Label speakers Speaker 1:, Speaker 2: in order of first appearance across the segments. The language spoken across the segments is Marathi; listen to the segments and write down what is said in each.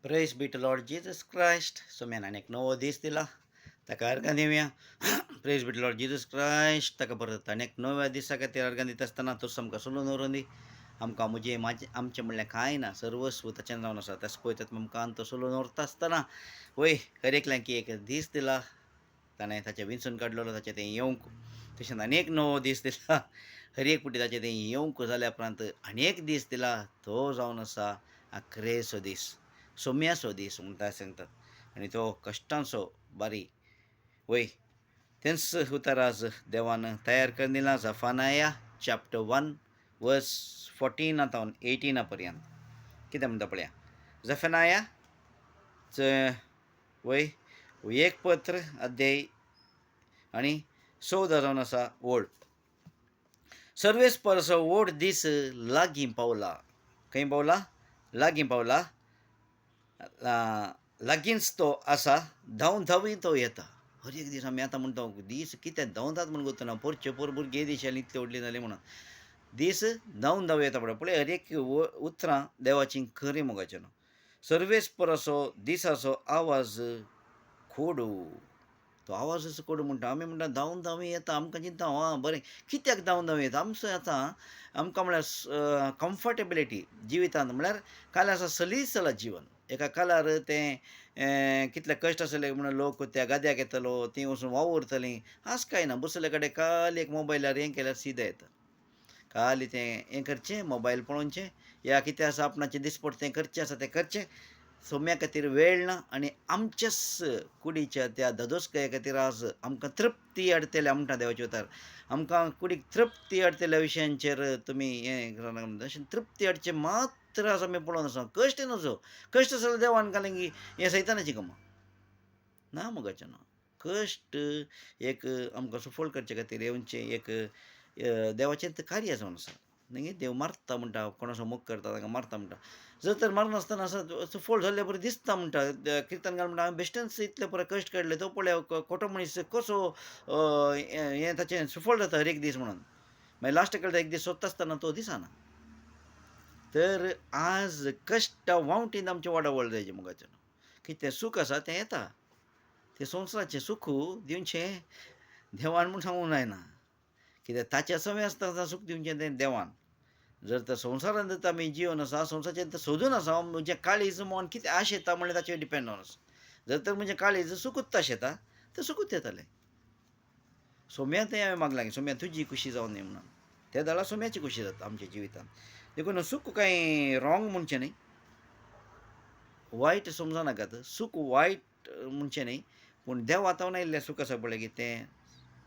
Speaker 1: Praise be to Lord Jesus Christ. Sumyan anek novo dीस दिला ताका अर्घां दिवया. Praise be to Lord Jesus Christ ताका परत अनेक नव्या दिसा खातीर अर्घां दिता आसतना तूं आमकां सोलून व्हरून दी. आमकां म्हजें म्हाजें आमचें म्हणलें कांय ना, सर्वस्व ताच्यान जावन आसा. तेस पळयतात आमकां तो सोलून व्हरता आसतना वय हर एकल्याक एक दीस दिला. ताणें ताचें विंचून काडलेलो ताचें तें येवंक. तशेंच आनी एक नवो दीस दिला. हर एक फावटी ताचें तें येवंक जाल्या उपरांत आनी एक दीस दिला. तो जावन आसा आख्रेचो दीस, सोम्याचो दीस म्हणटा सांगतात. आनी तो कश्टांचो बारी वय तेंच उतर आज देवान तयार करून दिलां. जफानाया चॅप्टर 1 वर्स 14 तावन 18 पर्यंत कितें म्हणटा पळया. जफनाया वय एक पत्र अध्याय आनी 14 जावन आसा ओड. सर्वेस परसो ओड दीस लागीं पावला. खंय पावला? लागीं पावला. लागींच तो आसा. धांवन धांवी तो येता. हर एक दीस आमी आतां म्हणटा दीस कितें धांवतात म्हण गोतना. पोरचे पोर भुरगे दीस इतले व्हडले जाले म्हणून दीस धांवन धांव येता पळय हर एक उतरां देवाची खरी मोगाचें न्हू. सर्वेस परसो दिसाचो आवाज खोडू. तो आवाज असो कोड म्हणटा. आमी म्हणटा धांवन धांवी येता. आमकां चिंता आं बरें कित्याक धांवन धांवी येता. आमचो आतां आमकां म्हळ्यार कम्फर्टेबिलिटी जिवितांत म्हळ्यार काल आसा सलीसला जिवन. एका कालार तें कितले कश्ट आसले म्हणून लोक त्या गाद्याक येतलो, तीं वचून वावुरतलीं. आज कांय ना, बसले कडेन काल एक मोबायलार हें केल्यार सिदा येता. काल तें हें करचें, मोबायल पळोवचें, या कितें आसा आपणाचें दिसपट तें करचें आसा तें करचें. सोम्या खातीर वेळ ना आनी आमच्याच कुडीच्या त्या धदोसकाये खातीर आज आमकां तृप्ती हाडटल्या म्हणटा देवाचे उतार. आमकां कुडीक तृप्ती हाडटल्या विशयांचेर तुमी हें अशें तृप्ती हाडचें मात्र आज आमी पळोवन आसा. कश्ट नजो. कश्ट जाल्यार देवान घालें की हें सैतानाची कामां ना मोगाचें ना. कश्ट एक आमकां सफळ करचे खातीर येवचें एक देवाचें कार्य जावन आसा. न्ही देव मारता म्हणटा. कोणाचो मोग करता ताका मारता म्हणटा. जर तर मारनासतना सफळ जाल्ले बरें दिसता म्हणटा. किर्तनकार म्हणटा हांवें बेश्टेच इतले पळय कश्ट काडले. तो पळय खोटो मनीस कसो हें ताचें सफळ जाता हर एक दीस म्हणून. मागीर लास्ट कळटा एक दीस सोदता आसतना तो दिसना. तर आज कश्टा वावटीन आमचें वाडवळ जायचें मोगाचें. कितें सूख आसा तें येता. तें संवसाराचें सूख दिवचें देवान म्हूण सांगूंक जायना. कित्याक ताच्या सवय आसता सूख दिवचें तें देवान. जर तर संवसारांत जर आमी जिवन आसा संवसाराचें सोदून आसा म्हणजे काळीज मन कितें आशेता म्हणल्यार ताचेर डिपेंड जावन आसा. जर तर म्हणजे काळीज सुकूत आशेता तर सुकूत येतलें. सोम्या तें हांवें मागलां की सोम्या तुजी खुशी जावन दी म्हणून. त्या दाळा सोम्याची खुशी जाता आमच्या जिवितांत. देखून सूख कांय रॉंग म्हणचें न्ही, वायट समजूं नाकात. सूख वायट म्हणचें न्ही, पूण देव वातावरण आयिल्लें सूख आसा पळय की तें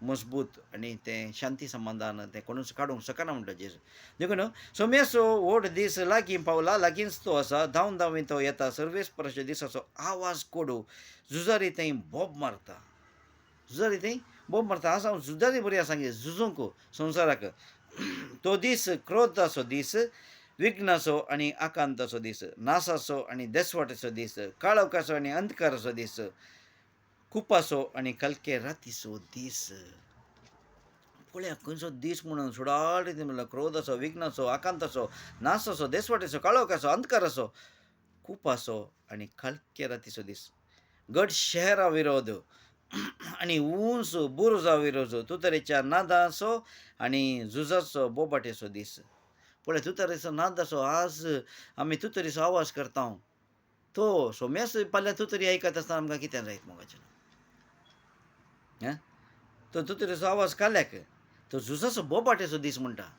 Speaker 1: मजबूत आनी तें शांती संबंदान तें कोणूच काडूंक शकना म्हणटा जेजू. देखून सोम्याचो व्हड दीस लागीं पावला. लागींच तो आसा. धांवन धांवी तो येता. सर्वेस परसो दिसाचो आवाज कोडू. झुजारी थंय बोब मारता. झुजारी थंय बोब मारता. आज हांव झुजारी बरी आसा गे झुजूंक संवसाराक. तो दीस क्रोधाचो दीस, विघ्नाचो आनी आकांताचो दीस, नासाचो आनी देसवाटेचो दीस, काळोखाचो आनी अंधकाराचो दीस, कुपाचो आनी कलके रातीचो दीस. पळया खंयचो दीस म्हणून सुडाळ रितीन म्हणल्यार क्रोधाचो, विघ्नाचो, आकांताचो, नासाचो, देसवाटेचो, काळोखाचो, अंधकाराचो, कुपाचो आनी कलके रातीचो दीस. गट शहरा विरोध आनी उंच बुरजा विरोध, तुतरेच्या नादाचो आनी झुजाचो बोबाटेचो दीस. पळय तुतरेचो नादाचो आज आमी तुतरेचो आवाज करता. तो सोम्यास फाल्यां तुतरी आयकत आसतना आमकां कितें जायत मोगाचें. तो तुतरेचो आवाज काल्याक तो झुजाचो बोबाटेचो दीस म्हणटा.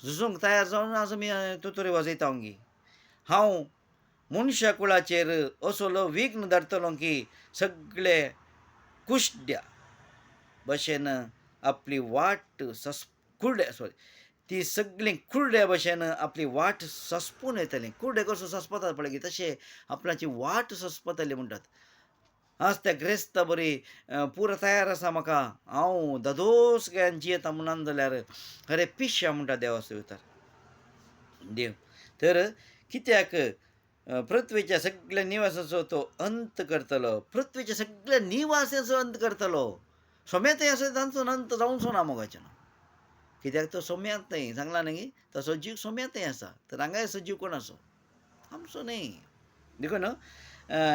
Speaker 1: झुजूंक तयार जावन आज आमी तुतरी वाजयता ओंगी. हांव मनशा कुळाचेर असलो विघ्न धाडटलो की सगळे कुश्ट्या भशेन आपली वाट ती सगळीं कुर्ड्या भशेन आपली वाट सस्पून येतलीं. कुर्डे कसो सस्पतात पळय की तशें आपणाची वाट सस्पतली म्हणटात. आज त्या क्रेस्त बरी पुरो तयार आसा म्हाका. हांव धदोसक्यान जियेता म्हणून जाल्यार अरे पिश्या म्हणटा देवाचो उतार. देव तर कित्याक पृथ्वीच्या सगळ्या निवासाचो तो अंत करतलो. पृथ्वीच्या सगळ्या निवासाचो अंत करतलो. सोम्यातय आसा तांचो अंत जावचो ना मोगाचें ना. कित्याक तो सोम्यांतय सांगला न्ही तसो जीव सोम्यांतय आसा. तर हांगाय असो जीव कोण आसो? आमचो न्ही. देखून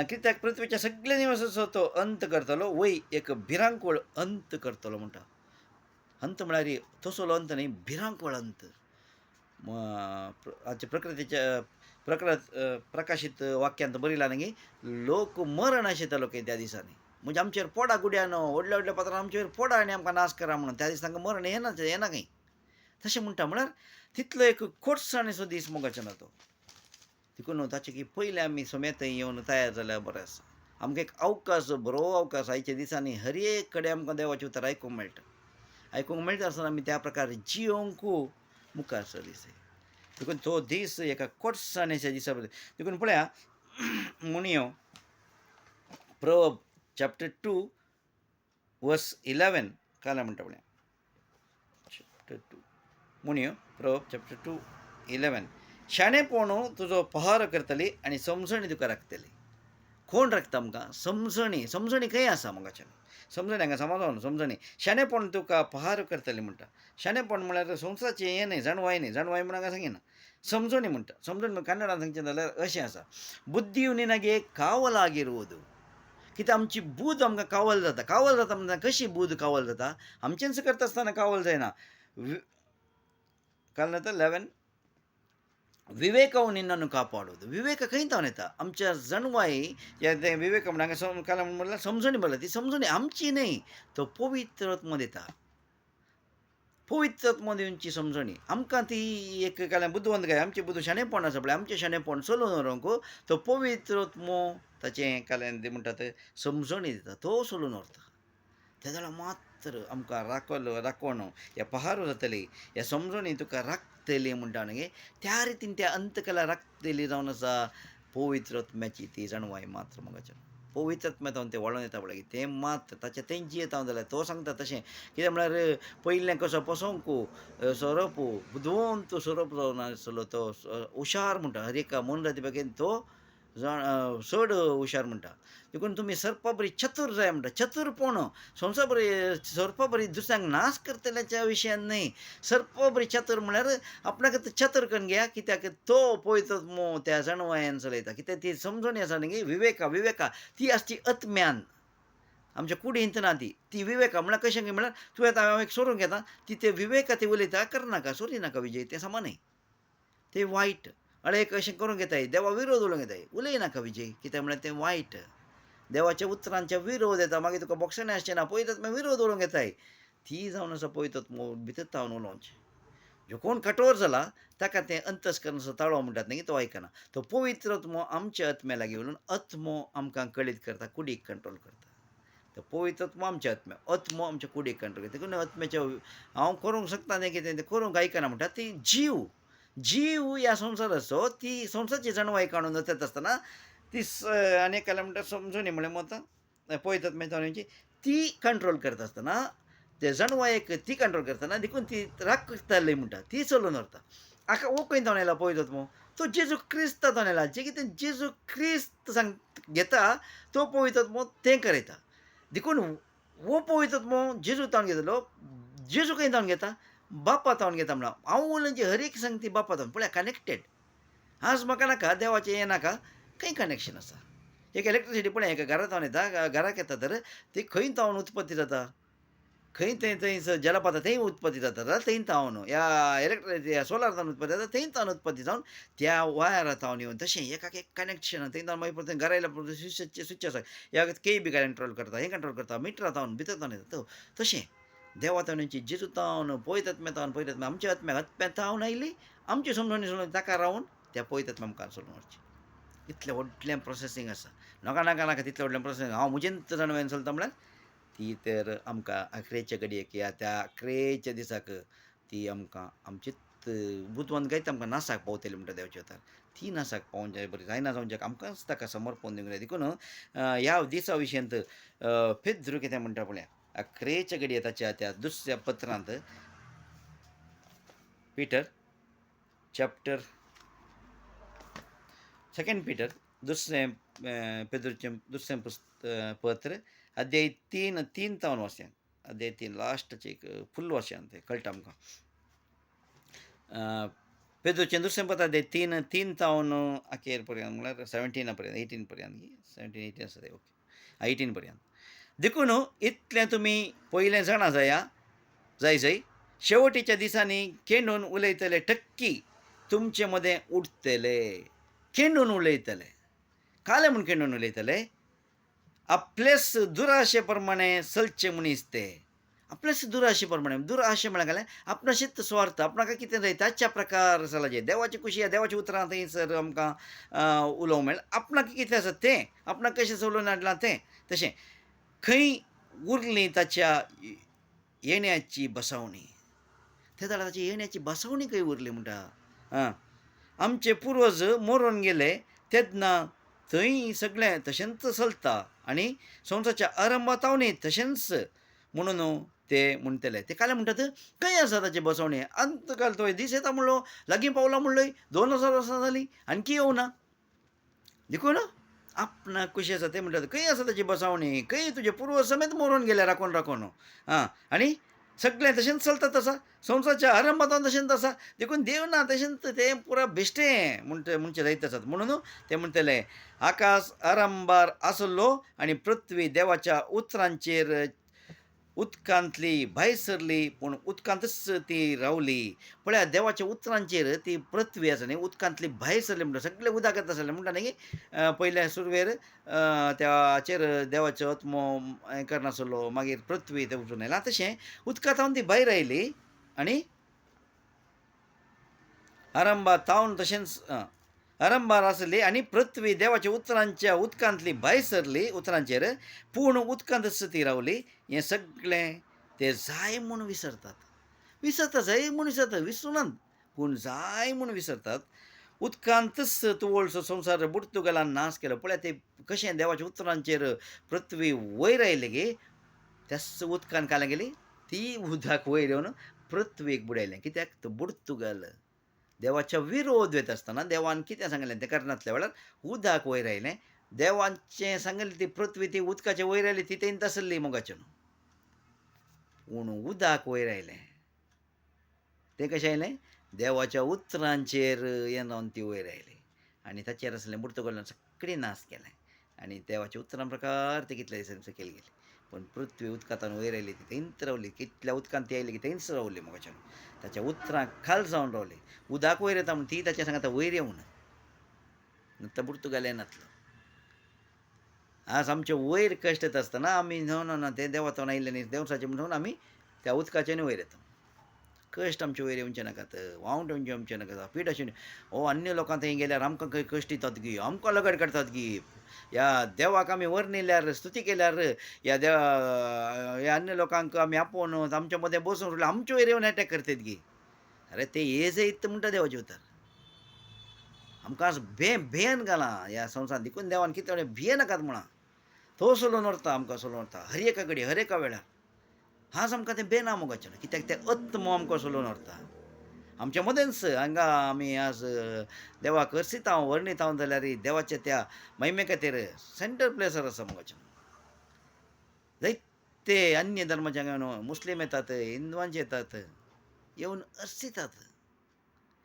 Speaker 1: कित्याक पृथ्वीच्या सगळे निवासाचो तो अंत करतलो वय एक भिरांकूळ अंत करतलो म्हणटा. अंत म्हळ्यार तसलो अंत न्ही, भिरांकूळ अंत. हाचे प्रकृतीच्या प्रकाशीत वाक्यांत बरयलां न्ही, लोक मरण अशें येतालो त्या दिसांनी. म्हणजे आमचेर पोडा गुड्यानो व्हडल्या व्हडल्या पात्रांव आमचेर पोडा आनी आमकां नाश करा म्हणून त्या दीस तांकां मरण येना खंय. तशें म्हणटा म्हळ्यार तितलो एक खोटसाणेचो दीस मोगाचें ना तो. देखून ताचे की पयलीं आमी सोम्या थंय येवन तयार जाल्यार बरें आसा. आमकां एक अवकाश, बरो अवकाश आयच्या दिसांनी हर एक कडेन आमकां देवाचें उतर आयकूंक मेळटा. आयकूंक मेळटा आसतना आमी त्या प्रकारे जियोंकू मुखार सरलीं. देखून तो दीस एका खोटसाणेच्या दिसा बद्दल देखून पळया म्हणयो प्रवर्ब चॅप्टर 2 वर्स 11 काला म्हणटा पळया. चॅप्टर 2 म्हणयो प्रवर्ब चॅप्टर 2 11 शाणेपण तुजो पहार करतली आनी समजणी तुका राखतली. कोण राखता आमकां? समजणी. समजणी खंय आसा मोगाचें? समजणी हांगा समजून समजणी. शाणेपण तुका पहार करतली म्हणटा. शाणेपण म्हळ्यार संवसाराचें हें न्ही, जाणवाय न्ही. जाणवाय म्हण हांगा सांगिना. समजणी म्हणटा. समजणी कन्नडांत सांगचें जाल्यार अशें आसा, बुद्धी निनागे कावलागिरुವುದು. कित्याक आमची बूद आमकां कावल जाता. कावल जाता म्हणटा कशी बूद कावल जाता? आमचेंच करता आसतना कावल जायना. काल 11 ವಿವೇಕವು ನಿನ್ನನ್ನು ಕಾಪಾಡುವುದು. ವಿವೇಕ खंय तावन येता? आमच्या जणवाय ते विवेक म्हणून काल म्हणल्यार समजणी बोला. ती समजणी आमची न्ही, तो पवित्र आत्मा दिता. पवित्र आत्मा दिवची समजणी आमकां ती एक काल बुद्धवंत काय आमचें बुद्ध शाणेपण आसा पळय, आमचें शाणेपण चलोवन व्हरूंक तो पवित्र आत्मो ताचें काल्यान ते म्हणटा ते समजणी दिता. तो चलोवन व्हरता. त्या जाल्यार मात्र आमकां राखण ह्या पहार जातली, ह्या समजणी तुका राखतली म्हणटा न्ही. त्या रितीन त्या अंतकला राखतली जावन आसा पवित्र आत्म्याची ती जाणवाय मात्र मोगाचें. पवित्र आत्म्यान तें वळोन येता पळय तें मात्र ताचें तें जियेता जाल्यार तो सांगता तशें. कित्याक म्हळ्यार पयलें कसो पसोंकू सोरोप बुदवंत सोरोप जावन आसलो तो हुशार म्हणटा. हर एका मन राती बेगीन तो चड हुशार म्हणटा. देखून तुमी सर्पा बरी चतूर जाय म्हणटा. चतुरपण संवसार बरी सर्पा बरी दुसऱ्यांक नाश करतल्याच्या विशयान न्ही. सर्पा बरी चतूर म्हळ्यार आपणाक चतूर करून घेया. कित्याक तो पळयता त्या जणवायान चलयता. कित्याक ती समजणी आसा न्ही विवेका ती आसची आत्म्यान. आमच्या कुडींत ना ती विवेका म्हळ्यार कशें म्हळ्यार तुवें आतां हांव एक सोडूंक येता ती ते विवेका ती उलयता करनाका सोरी नाका विजय तें समान न्ही. तें वायट एक अशें करूंक येताय. देवा विरोध उलोवंक येताय. उलयनाका विजय कित्याक म्हळ्यार तें वायट. देवाच्या उतरांच्या विरोध येता. मागीर तुका बोक्षणें आसचें ना. पळयतात मागीर विरोध उलोवंक येताय. ती जावन आसा पळयतात भितर तावन उलोवचें. जो कोण कठोर जाला ताका तें अंतस्करण ताळो म्हणटात न्ही तो आयकना. तो पवित्र आत्मो आमच्या आत्म्या लागीं उलोवन आत्मो आमकां कळीत करता, कुडीक कंट्रोल करता. तो पवित्र आत्मो आमच्या आत्मो आमच्या कुडीक कंट्रोल करता. देखून आत्म्याच्या हांव करूंक शकता न्ही कितें तें करूंक आयकना म्हणटा ती जीव ह्या संवसाराचो ती संवसाराची जणवाय काडून वचत आसतना ती आनी एक म्हणटा समजूनी म्हळ्यार मतां पळयतात मेथोडची ती कंट्रोल करता आसतना ते जणवायेक ती कंट्रोल करतना देखून ती राखतली म्हणटा ती चलोवन व्हरता. आका वो खंय तावन येयला पळयतात मो तो जेजू क्रिस्त तावन येयला. जे कितें जेजू क्रिस्त घेता तो पळयतात मो तें करयता. देखून वो पळयतात मो जेजू तावन घेतलो जेजू खंय तावन घेता बापा तावन घेता म्हणून हांव उलयन हर एक सांगता ती बापा तावन पळय कनेक्टेड. आज म्हाका नाका देवाचें हें नाका खंय कनेक्शन आसा. एक इलेक्ट्रिसिटी पळय एका घरा तावन येता घराक येता तर ती खंय तावन उत्पत्ती जाता. खंय थंय जलपाता थंय उत्पत्ती जाता जाल्यार थंय तावन ह्या सोलार तावन उत्पत्ती जाता थंय तावन उत्पत्ती जावन त्या वायरा तावन येवन तशें एकाक एक कनेक्शन थंय तावन मागीर परत घरा येयल्या स्विच आसा ह्या केबी कंट्रोल करता हें कंट्रोल करता मिटरा तावन भितर तावन येता तशें देवा तावनीची जेजू तावन पळयत पळयतात आमच्या आत्म्याक तावन आयली आमची समजणी सोडून ताका रावन त्या पळयत आत्म्या आमकां सोडून व्हरची. इतलें व्हडलें प्रोसेसींग आसा. नाका तितलें व्हडलें प्रोसेसींग हांव म्हजेंच जाणवेन चलता म्हळ्यार ती तर आमकां अखेरेच्या घडयेक या त्या अखेरेच्या दिसाक ती आमकां आमचीच बुतवंत गायत आमकां नासाक पावतली म्हणटा देवाच्या उतार. ती नासाक पावोवन जाय बरी जायना जावंक आमकांच ताका समर्पण दिवंक जाय. देखून ह्या दिसा विशयंत पेद्रू कितें म्हणटा पळया अखेरेच्या घडये ताच्या त्या दुसऱ्या पत्रांत पिटर चॅप्टर 2 पिटर दुसरें पेद्रूचें दुसरें पत्र अध्याय 3 तावन वर्सां अध्याय 3 लास्टचें एक फुल्ल वर्सां तें कळटा आमकां. पेद्रूचें दुसरें पत्र ते 3 तावन अखेर पर्यंत म्हळ्यार 17 पर्यंत 18 पर्यंत 17 18 आसा ते ओके 18 पर्यंत. देखून इतलें तुमी पयलें जाणा जाय शेवटीच्या दिसांनी खेंडून उलयतले ठक्की तुमचे मदें उठतले. खेंडून उलयतले. काले म्हूण खेंडून उलयतले. आपलेच दुराशे प्रमाणे चलचे मनीस ते. आपलेच दुराशे प्रमाणे दुराशे म्हळ्यार काय आपणाशीच स्वार्थ आपणाका कितें जाय ताच्या प्रकार चलाचे देवाची खुशी देवाच्या उतरां थंयसर आमकां उलोवंक मेळटा. आपणाक कितें आसा तें आपणाक कशें चलोवन हाडलां तें तशें खंय उरली ताच्या येण्याची बसावणी. ते जाल्यार ताची येण्याची बसावणी खंय उरली म्हणटा. आमचे पुर्वज मरून गेले तेन्ना थंय सगळें तशेंच चलता आनी संवसाराच्या आरंभातावनी तशेंच म्हणून ते म्हणटले. ते काले म्हणटात खंय आसा ताची बसवणी. अंतकाल तो दीस येता म्हणलो लागीं पावला म्हणलोय 2000 वर्सां जालीं आणकी येवना. देखून आपणाक कशी आसा ते म्हणटात खंय आसा ताची बसावणी. खंय तुजे पुर्वज समेत मरून गेले राखून आनी सगळें तशेंच चलता आसा संवसाराच्या आरंभातावन तशेंच आसा. देखून देव ना तशेंच तें पुरा बेश्टें म्हणचे जायत आसात. म्हणून ते म्हणटले आकाश आरंभार आसलो आनी पृथ्वी देवाच्या उतरांचेर उदकांतली भायर सरली पूण उदकांतच ती रावली. पळयात देवाच्या उतरांचेर ती पृथ्वी आसा न्ही उदकांतली भायर सरली म्हणटा सगळें उदकांत आसलें म्हणटा न्ही पयल्या सुरवेर त्याचेर देवाचो आत्मो हें करनासलो मागीर पृथ्वी ते उठून आयला. तशें उदकांतावन ती भायर आयली आनी आरंभातावन तशेंच आरंभार आसली आनी पृथ्वी देवाच्या उतरांच्या उदकांतली भायर सरली उतरांचेर पूण उदकांतच ती रावली. हें सगळें ते जाय म्हूण विसरतात जाय म्हूण विसरतात विसरुनात पूण जाय म्हूण विसरतात. उदकांतच तुवळसो संवसार पुर्तुगालान नाश केलो. पळय ते कशें देवाच्या उतरांचेर पृथ्वी वयर आयली गे त्याच उदकान काल्यां गेली ती उदक वयर येवन पृथ्वीक बुडयलें. कित्याक तो पुर्तुगाल देवाच्या विरोध वयता आसतना देवान कितें सांगलें तें करनासल्या वेळार उदक वयर आयलें. देवाचें सांगलें ती पृथ्वी ती उदकाचे वयर आयली ती तेंत आसली मोगाच्यान पूण उदक वयर आयलें. तें कशें आयलें देवाच्या उतरांचेर येवन ती वयर आयली आनी ताचेर आसलें पुर्तुगालान सगळें नाश केलें आनी देवाच्या उतरां प्रकार ते कितले दिसांनी सकयल गेली. पूण पृथ्वी उदकांतान वयर आयली ती थंयच रावली. कितल्या उदकांत ती आयली की थंयच रावली मोगाच्यान ताच्या उतरां खाल जावन रावली. उदक वयर येता म्हूण ती ताच्या सांगाता वयर येवना तो पुर्तुगाल येनातलो. आज आमचे वयर कश्ट येता आसतना आमी नो ते देवातावन आयिल्ले न्ही देवसाचें म्हणून आमी त्या उदकाचें वयर येता. कश्ट आमचे वयर येवचे नाकात वावंट येवचे नाकात पीड अशें अन्य लोकां थंय गेल्यार आमकां खंय कश्ट येतात गी आमकां लगड काडटात गी. ह्या देवाक आमी वर्णिल्ल्यार स्तुती केल्यार ह्या ह्या अन्य लोकांक आमी आपोवन आमच्या मदें बसून उरल्यार आमचे वयर येवन एटॅक करतात गी. अरे ते हे जैत म्हणटा देवाचे उतर आमकां आज भेन घालां ह्या संवसारांत. देखून देवान कितें भिये नाकात म्हणा तो सोलोवन व्हरता आमकां सोलोवन व्हरता हर एका घडी हर एका वेळार. आज आमकां तें बेना मोगाचें कित्याक तें आत्मो आमकां सोलोवन व्हरता आमच्या मदेंच हांगा आमी आज देवाक अर्सिता वर्णिता जाल्यार देवाच्या त्या महिमे खातीर सेंटर प्लेसार आसा मोगाचें. जायते अन्य धर्माचे हांगा मुस्लीम येतात हिंदुवांचे येतात येवन अर्सितात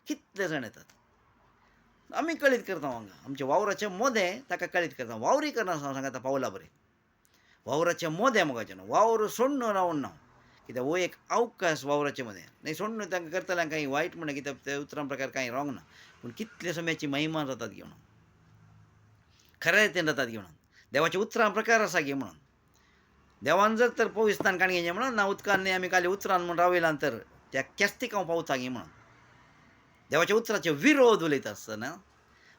Speaker 1: कितले जाण येतात. आमी कळीत करता हांगा आमच्या वावराचें मोदें ताका कळीत करता. वावरी करनासतना सांगाता पावला बरें वावराचें मोदें मोगाचें वावर सोडून रावून ना कित्याक हो एक अवकाश वावराचे मदें न्ही सोडून तांकां करतल्यांक कांय वायट म्हणना कित्याक ते उतरां प्रकार कांय रॉंग ना पूण कितले समयाची महिमा जातात गे म्हणून खऱ्या रितीन जातात गे म्हणून देवाचे उतरां प्रकार आसा गे म्हणून. देवान जर तर पवित्रान काणगेचें म्हणून ना उदकान न्ही आमी काली उतरान म्हणून रावयलां तर त्या केस्तीक हांव पावता गे म्हणून. देवाच्या उतराचे विरोध उलयता आसतना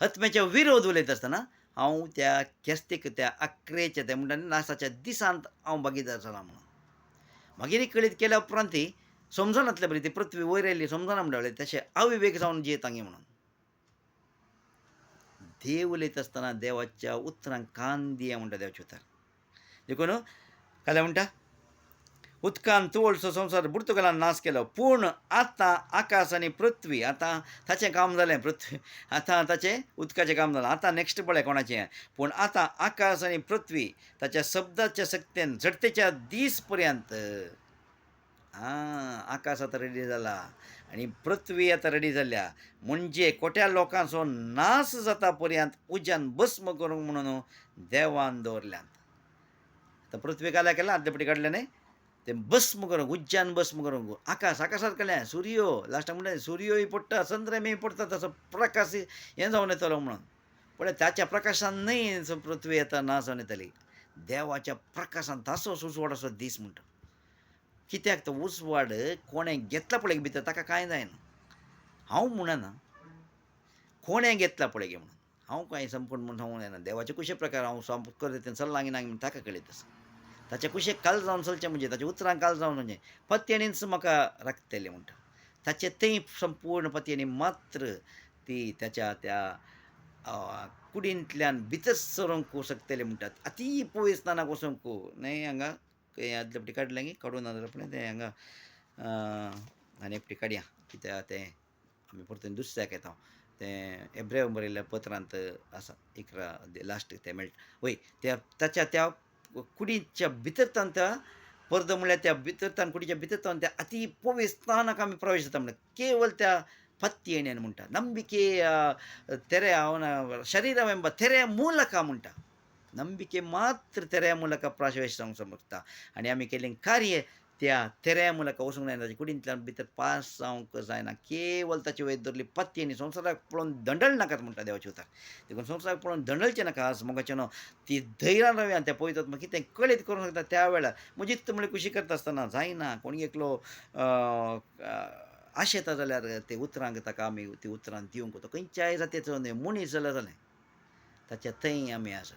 Speaker 1: आत्म्याचे विरोध उलयता आसतना हांव त्या केस्तीक त्या अक्रेच्या ते म्हणटा नासाच्या दिसांत हांव भागीदार जालां म्हणून. मागीर कळीत केल्या उपरांत ती समजून येतलें बरी ती पृथ्वी वयर आयली समजना म्हणटाले तशें अविवेक जावन जियेता गे म्हणून. देव उलयता आसतना देवाच्या उतरांक कान दिया म्हणटा देवाचे उतर. देखून काले म्हणटा उदकान तुवळसो संवसार पुर्तुगालान नाश केलो पूण आतां आकाश आनी पृथ्वी आतां ताचें काम जालें. पृथ्वी आतां ताचें उदकाचें काम जालां. आतां नॅक्स्ट पळय कोणाचें पूण आतां आकाश आनी पृथ्वी ताच्या शब्दाच्या सक्तेन झडतेच्या दीस पर्यंत आकाश आता रेडी झाला आणि पृथ्वी आता रेडी जाल्या, म्हणजे कोट्या लोकांचो नाश जाता पर्यंत उज्यान भस्म करूंक म्हणून देवान दवरल्यात. आता पृथ्वी काल्या केला अद्यापटी काढल्याने ते भस्म करूंक, उज्यान भस्म करूंक. आकाशात केल्या, सूर्य लास्टाक म्हणटा सूर्योय पडटा, चंद्रमेय पडटा, तसो प्रकाश हें जावन येतलो म्हणून. पण त्याच्या प्रकाशान न्हय पृथ्वी आता नाश जावन येतली, देवाच्या प्रकाशान तसोच उजवाड असो दीस म्हणटा. कित्याक तो उसवाड कोणें घेतला पळय भितर ताका कांय जायना. हांव म्हणना कोणें घेतला पळय गे म्हणून, हांव कांय संपूर्ण म्हणून सांगूंक जायना. देवाचे कुशे प्रकार हांव सामको रितीन सल्लांगी ना म्हणून ताका कळयता आसा. ताच्या कुशेक काल जावन चलचें म्हणजे, ताच्या उतरांक काल जावन म्हणजे पत्यानीच म्हाका राखतले म्हणटा. ताचे थंय संपूर्ण पत्यानी मात्र ती त्याच्या त्या कुडींतल्यान भितर सरोंक शकतले म्हणटात. अती पळय स्नानाक वचोंक न्हय. हांगा आदले काडलें गे काडून नाजाल्यार तें हांगा आनी एकटी काडया, कित्याक तें आमी परतून दुसऱ्याक येता. तें एब्रेव बरयल्ल्या पत्रांत आसा 11 लास्ट तें मेळटा वय ताच्या त्या कुडीच्या भितरतान त्या पर्द म्हणल्यार त्या भितरतान कुडीच्या भितरतान त्या अति पवित्र स्थानाक आमी प्रवेश जाता म्हणटा. ಕೇವಲ त्या ಪತ್ಯೇನೇನು ಮುಂಟ ನಂಬಿಕೆ ತೆರೆಯ ಅವನ ಶರೀರವೆಂಬ ತೆರೆಯ ಮೂಲಕ ಮುಂಟ ನಂಬಿಕೆ ಮಾತ್ರ ತೆರೆಯ ಮೂಲಕ ಪ್ರವೇಶಿಸಂक समजता. आणि आमी केलें कार्य त्या तेऱ्या ಮೂಲಕ वचूंक जायना, ताच्या कुडींतल्यान भितर पास जावंक जायना. केवल ताची वयर धरली पत्येनी संवसाराक पळोवन दंडळ नाकात म्हणटा देवाचे उतार. देखून संवसाराक पळोवन दंडळचे नाका. आज मोगाचें न्हू, ती धैर्यान रावया. त्या पळयतात मग कितें कळीत करूंक शकता त्या वेळार. म्हजीच म्हणल्यार कुशी करता आसतना जायना. कोणी एकलो आशेता जाल्यार ते उतरांक ताका आमी ती उतरां दिवंक तो खंयच्याय जातीचो मनीस जाल्यार जालें, ताच्या थंय आमी आसा.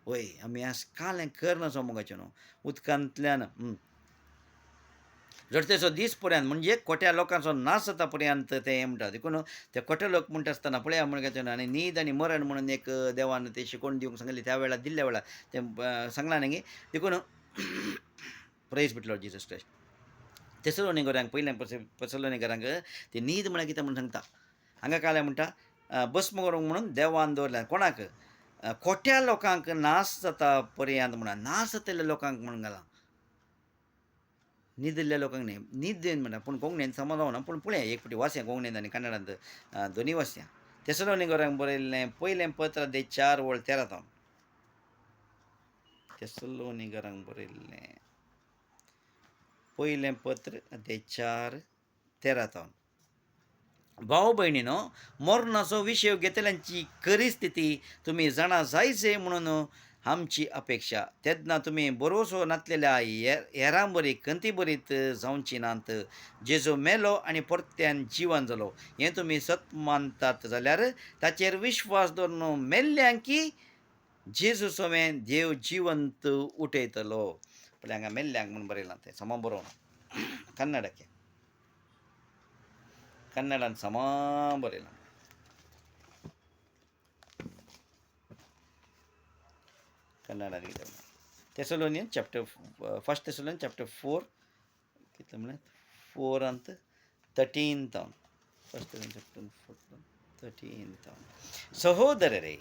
Speaker 1: वय आमी आज कालें करनासो मोगाचें न्हू. उदकांतल्यान जडतेचो दीस पर्यंत म्हणजे कोट्या लोकांचो नाश जाता पर्यंत ते हें म्हणटा. देखून ते कोटे लोक म्हणटा आसतना पळया मोगाचें आनी न्हीद आनी मरण म्हणून एक देवान ते शिकोवन दिवंक सांगली त्या वेळार दिल्ल्या वेळार ते सांगलां न्ही. देखून praise be to Lord Jesus Christ. तेसलोनिकरांक पयलें तेसलोनिकरांक ते न्हीद म्हळ्यार कितें म्हणून सांगता. हांगा काले म्हणटा भस्म करूंक म्हणून देवान दवरल्या. कोणाक? कोट्या लोकांक नाश जाता पर्यंत म्हणून. नाश जातल्या लोकांक म्हणून घाला, न्हिदल्ल्या लोकांक न्ही. न्हीद म्हणटा पूण कोंकणीन समज जावना. पूण पळया एक फावटी वाचया कोंकणीन आनी कन्नडांत दोनी वाचया. तेसलोनिकरांक बरयल्लें पयलें पत्र 4:13. तेसलोनिकरांक बरयल्लें पयलें पत्र 4:13. भाव भयणीनो, मरणाचो विशय घेतल्यांची खरी स्थिती तुमी जाणा जायचे म्हणून आमची अपेक्षा. तेन्ना तुमी भरोसो नासलेल्या हेरां बरी कंती बरीत जावची नात. जेजू मेलो आनी परत्यान जिवन जालो हें तुमी सत मानतात जाल्यार ताचेर विश्वास दवरून मेल्ल्यांकी जेजू सोवें देव जिवंत उठयतलो. पळय हांगा मेल्ल्यांक म्हणून बरयलां तें समा बरोवन कन्नडಕ್ಕೆ ಕನ್ನಡನ ಸಮ ಬರೆಯಲ್ಲ. कन्नड तेसलोनियन चॅप्टर 1 तेसलोनियन चॅप्टर 4 कितले म्हळ्यार 4 and 13 तावन 1 तेसलोनियन चॅप्टर 4 13 तावन. ಸಹೋದರರೇ,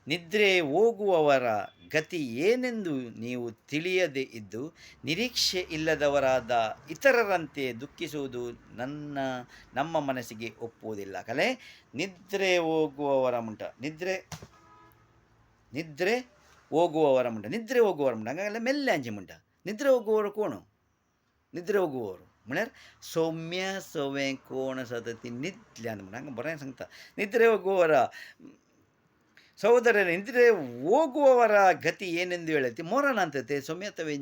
Speaker 1: ನಿದ್ರೆ ಹೋಗುವವರ ಗತಿ ಏನೆಂದು ನೀವು ತಿಳಿಯದೆ ಇದ್ದು ನಿರೀಕ್ಷೆ ಇಲ್ಲದವರಾದ ಇತರರಂತೆ ದುಃಖಿಸುವುದು ನಮ್ಮ ಮನಸ್ಸಿಗೆ ಒಪ್ಪುವುದಿಲ್ಲ. ಕಲೆ ನಿದ್ರೆ ಹೋಗುವವರ ಮುಂಟ ನಿದ್ರೆ ಹೋಗುವವರ ಮುಂಟ ಹಂಗಾಗಲ್ಲ ಮೆಲ್ಲ್ಯಾಂಚೆ ಮುಂಟ. ನಿದ್ರೆ ಹೋಗುವವರು ಕೋಣು? निद्रे ಹೋಗುವವರು म्हळ्यार सौम्य सवय कोण आसा ती न्हिदल्यान म्हणून हांगा बरें सांगता. निद्रे ಹೋಗುವವರ ಸಹೋದರರೇ, ನಿದ್ರೆ ಹೋಗುವವರ ಗತಿ ಏನೆಂದು ಹೇಳಿ ती ಮರಣ ಅಂತ ते ಸೌಮ್ಯತವೇ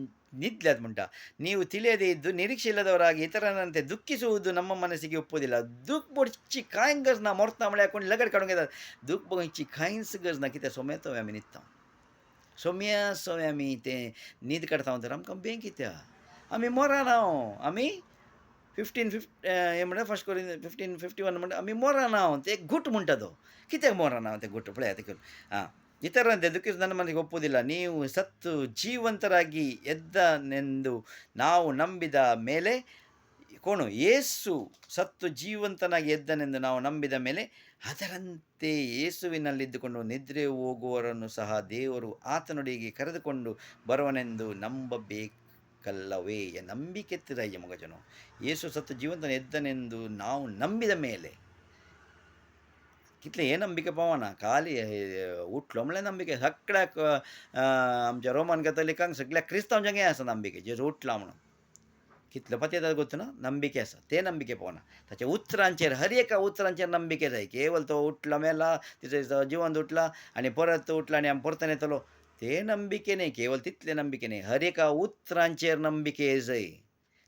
Speaker 1: ನಿದ್ಲ್ಯಾದ ಮುಂಟ. ನೀವು ತಿಳಿಯದೇ ಇದ್ದು ನಿರೀಕ್ಷೆ ಇಲ್ಲದವರಾಗಿ ಇತರರಂತೆ ದುಃಖಿಸುವುದು ನಮ್ಮ ಮನಸ್ಸಿಗೆ ಒಪ್ಪುವುದಿಲ್ಲ. दूख बरची कांय गरज ना. मरता म्हळ्यार कोण लगड काडूंक येता. दूख बघची कांयच गरज ना. कित्याक सौम्यतवय आमी न्हिदता. सौम्य सवय आमी तें न्हीद काडटा तर आमकां बेग कित्याक आमी मरना. आमी 15 हें म्हणटा 1 Corinthians 15:51 म्हणटा आमी मरना. ते एक घुट म्हणटा तो. कित्याक मरना ते घुट पळया देखून ಇತರರಂತೆ ದುಃಖಿಸಿ ನನ್ನ ಮನಸ್ಸಿಗೆ ಒಪ್ಪುವುದಿಲ್ಲ. ನೀವು ಸತ್ತು ಜೀವಂತರಾಗಿ ಎದ್ದನೆಂದು ನಾವು ನಂಬಿದ ಮೇಲೆ ಕೋಣು ಯೇಸು ಸತ್ತು ಜೀವಂತನಾಗಿ ಎದ್ದನೆಂದು ನಾವು ನಂಬಿದ ಮೇಲೆ ಅದರಂತೆ ಯೇಸುವಿನಲ್ಲಿದ್ದುಕೊಂಡು ನಿದ್ರೆ ಹೋಗುವವರನ್ನು ಸಹ ದೇವರು ಆತನೊಡಿಗೆ ಕರೆದುಕೊಂಡು ಬರುವನೆಂದು ನಂಬಬೇಕು ಸಾಕಲ್ಲವೇ ನಂಬಿಕೆ ಎತ್ತಿರಾಯ್ಯ ಮಗಜನು ಯೇಸು ಸತ್ತು ಜೀವಂತನ ಎದ್ದನೆಂದು ನಾವು ನಂಬಿದ ಮೇಲೆ कितले हे नंबिके पावना खाली उठलो म्हणल्यार नंबिके सगळ्याक आमच्या रोमन कॅथलिकांक सगळ्या क्रिस्तांवांच्याक हें आसा नंबिके जेजू उठला म्हणून कितले पाती येता गोत ना नंबिके आसा ते नंबिके पावना ताच्या उतरांचेर हर एका उतरांचेर नंबिके जाय केवल तो उठला मेला तिचो जिवंत उठला आनी परत उठला आनी आमी परतून येतलो ते नंबिके न्ही केवल तितले नंबिके न्ही हर एका उतरांचेर नंबिके जाय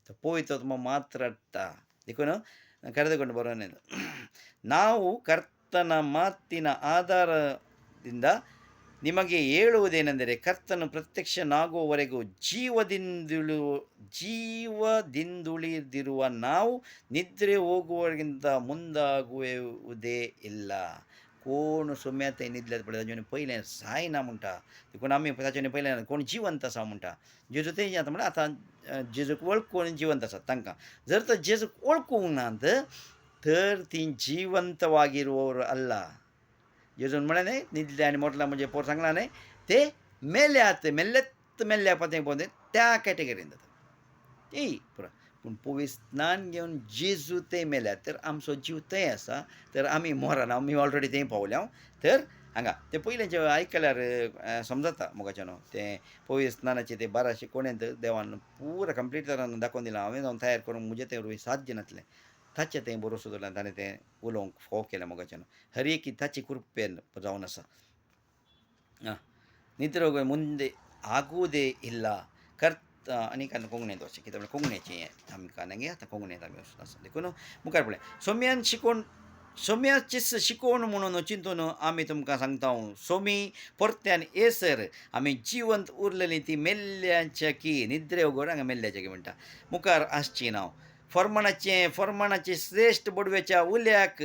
Speaker 1: तो ಪೋಯ್ತು ಮಾತಾಡ್ತ देखून ಕರೆದುಕೊಂಡು ಬರೋನೇನು ನಾವು ಕರ್ತನ ಮಾತಿನ ಆಧಾರದಿಂದ ನಿಮಗೆ ಹೇಳುವುದೇನೆಂದರೆ ಕರ್ತನು ಪ್ರತ್ಯಕ್ಷನಾಗುವವರೆಗೂ ಜೀವದಿಂದುಳಿದಿರುವ ನಾವು ನಿದ್ರೆ ಹೋಗುವವರಿಗಿಂತ ಮುಂದಾಗುವುದೇ ಇಲ್ಲ कोण सोम्या ते न्हिदल्यात पळय ताचे पयलें जायना म्हणटा देखून आमी ताचे पयलें कोण जिवंत आसा म्हणटा जेजू तें आतां म्हणल्यार आतां जेजूक वळखून जिवंत आसात तांकां जर तर जेजूक वळखूंक नात तर ती जिवंतವಾಗಿರುವವರು ಅಲ್ಲ जेजून म्हळें न्ही न्हिदले आनी मोटला म्हणजे पोर सांगला न्ही ते मेल्यात मेल्ल्या पतें पळोवन त्या कॅटेगरीन जाता ती पुरो पूण पवित्र स्नान घेवन जेजू थंय मेल्यात तर आमचो जीव थंय आसा तर आमी मोराना आमी ऑलरेडी थंय पावल्या तर हांगा ते पयलेंचे आयकल्यार समजता मोगाच्यान तें पवित्र स्नानाचे ते 1200 कोणेंत देवान पुरा कंप्लीट तरान दाखोवन दिलां हांवें जावन तयार करूंक म्हजें तें साध्य नासलें ताचें तें बरोवंक दवरलां ताणें तें उलोवंक फाव केलें मोगाच्यान हर एक ताची कृपेन जावन आसा ನಿದ್ರೆ ಮುಂದೆ ಆಗುವುದೇ ಇಲ್ಲ आनीक कोंकणी तशें कित्याक कोंकणीचें हें आमकां nanगे आतां कोंकणींत आमी आसा देखून मुखार पळय सोम्याची शिकोवण म्हणून चिंतून आमी तुमकां सांगता सोमी परत्यान येसर आमी जिवंत उरलेलीं ती मेल्ल्यांच्या की निद्रे उगड हांगा मेल्ल्याच्या की म्हणटा मुखार आसची नांव फर्माणाचे श्रेश्ठ बडवेच्या उल्याक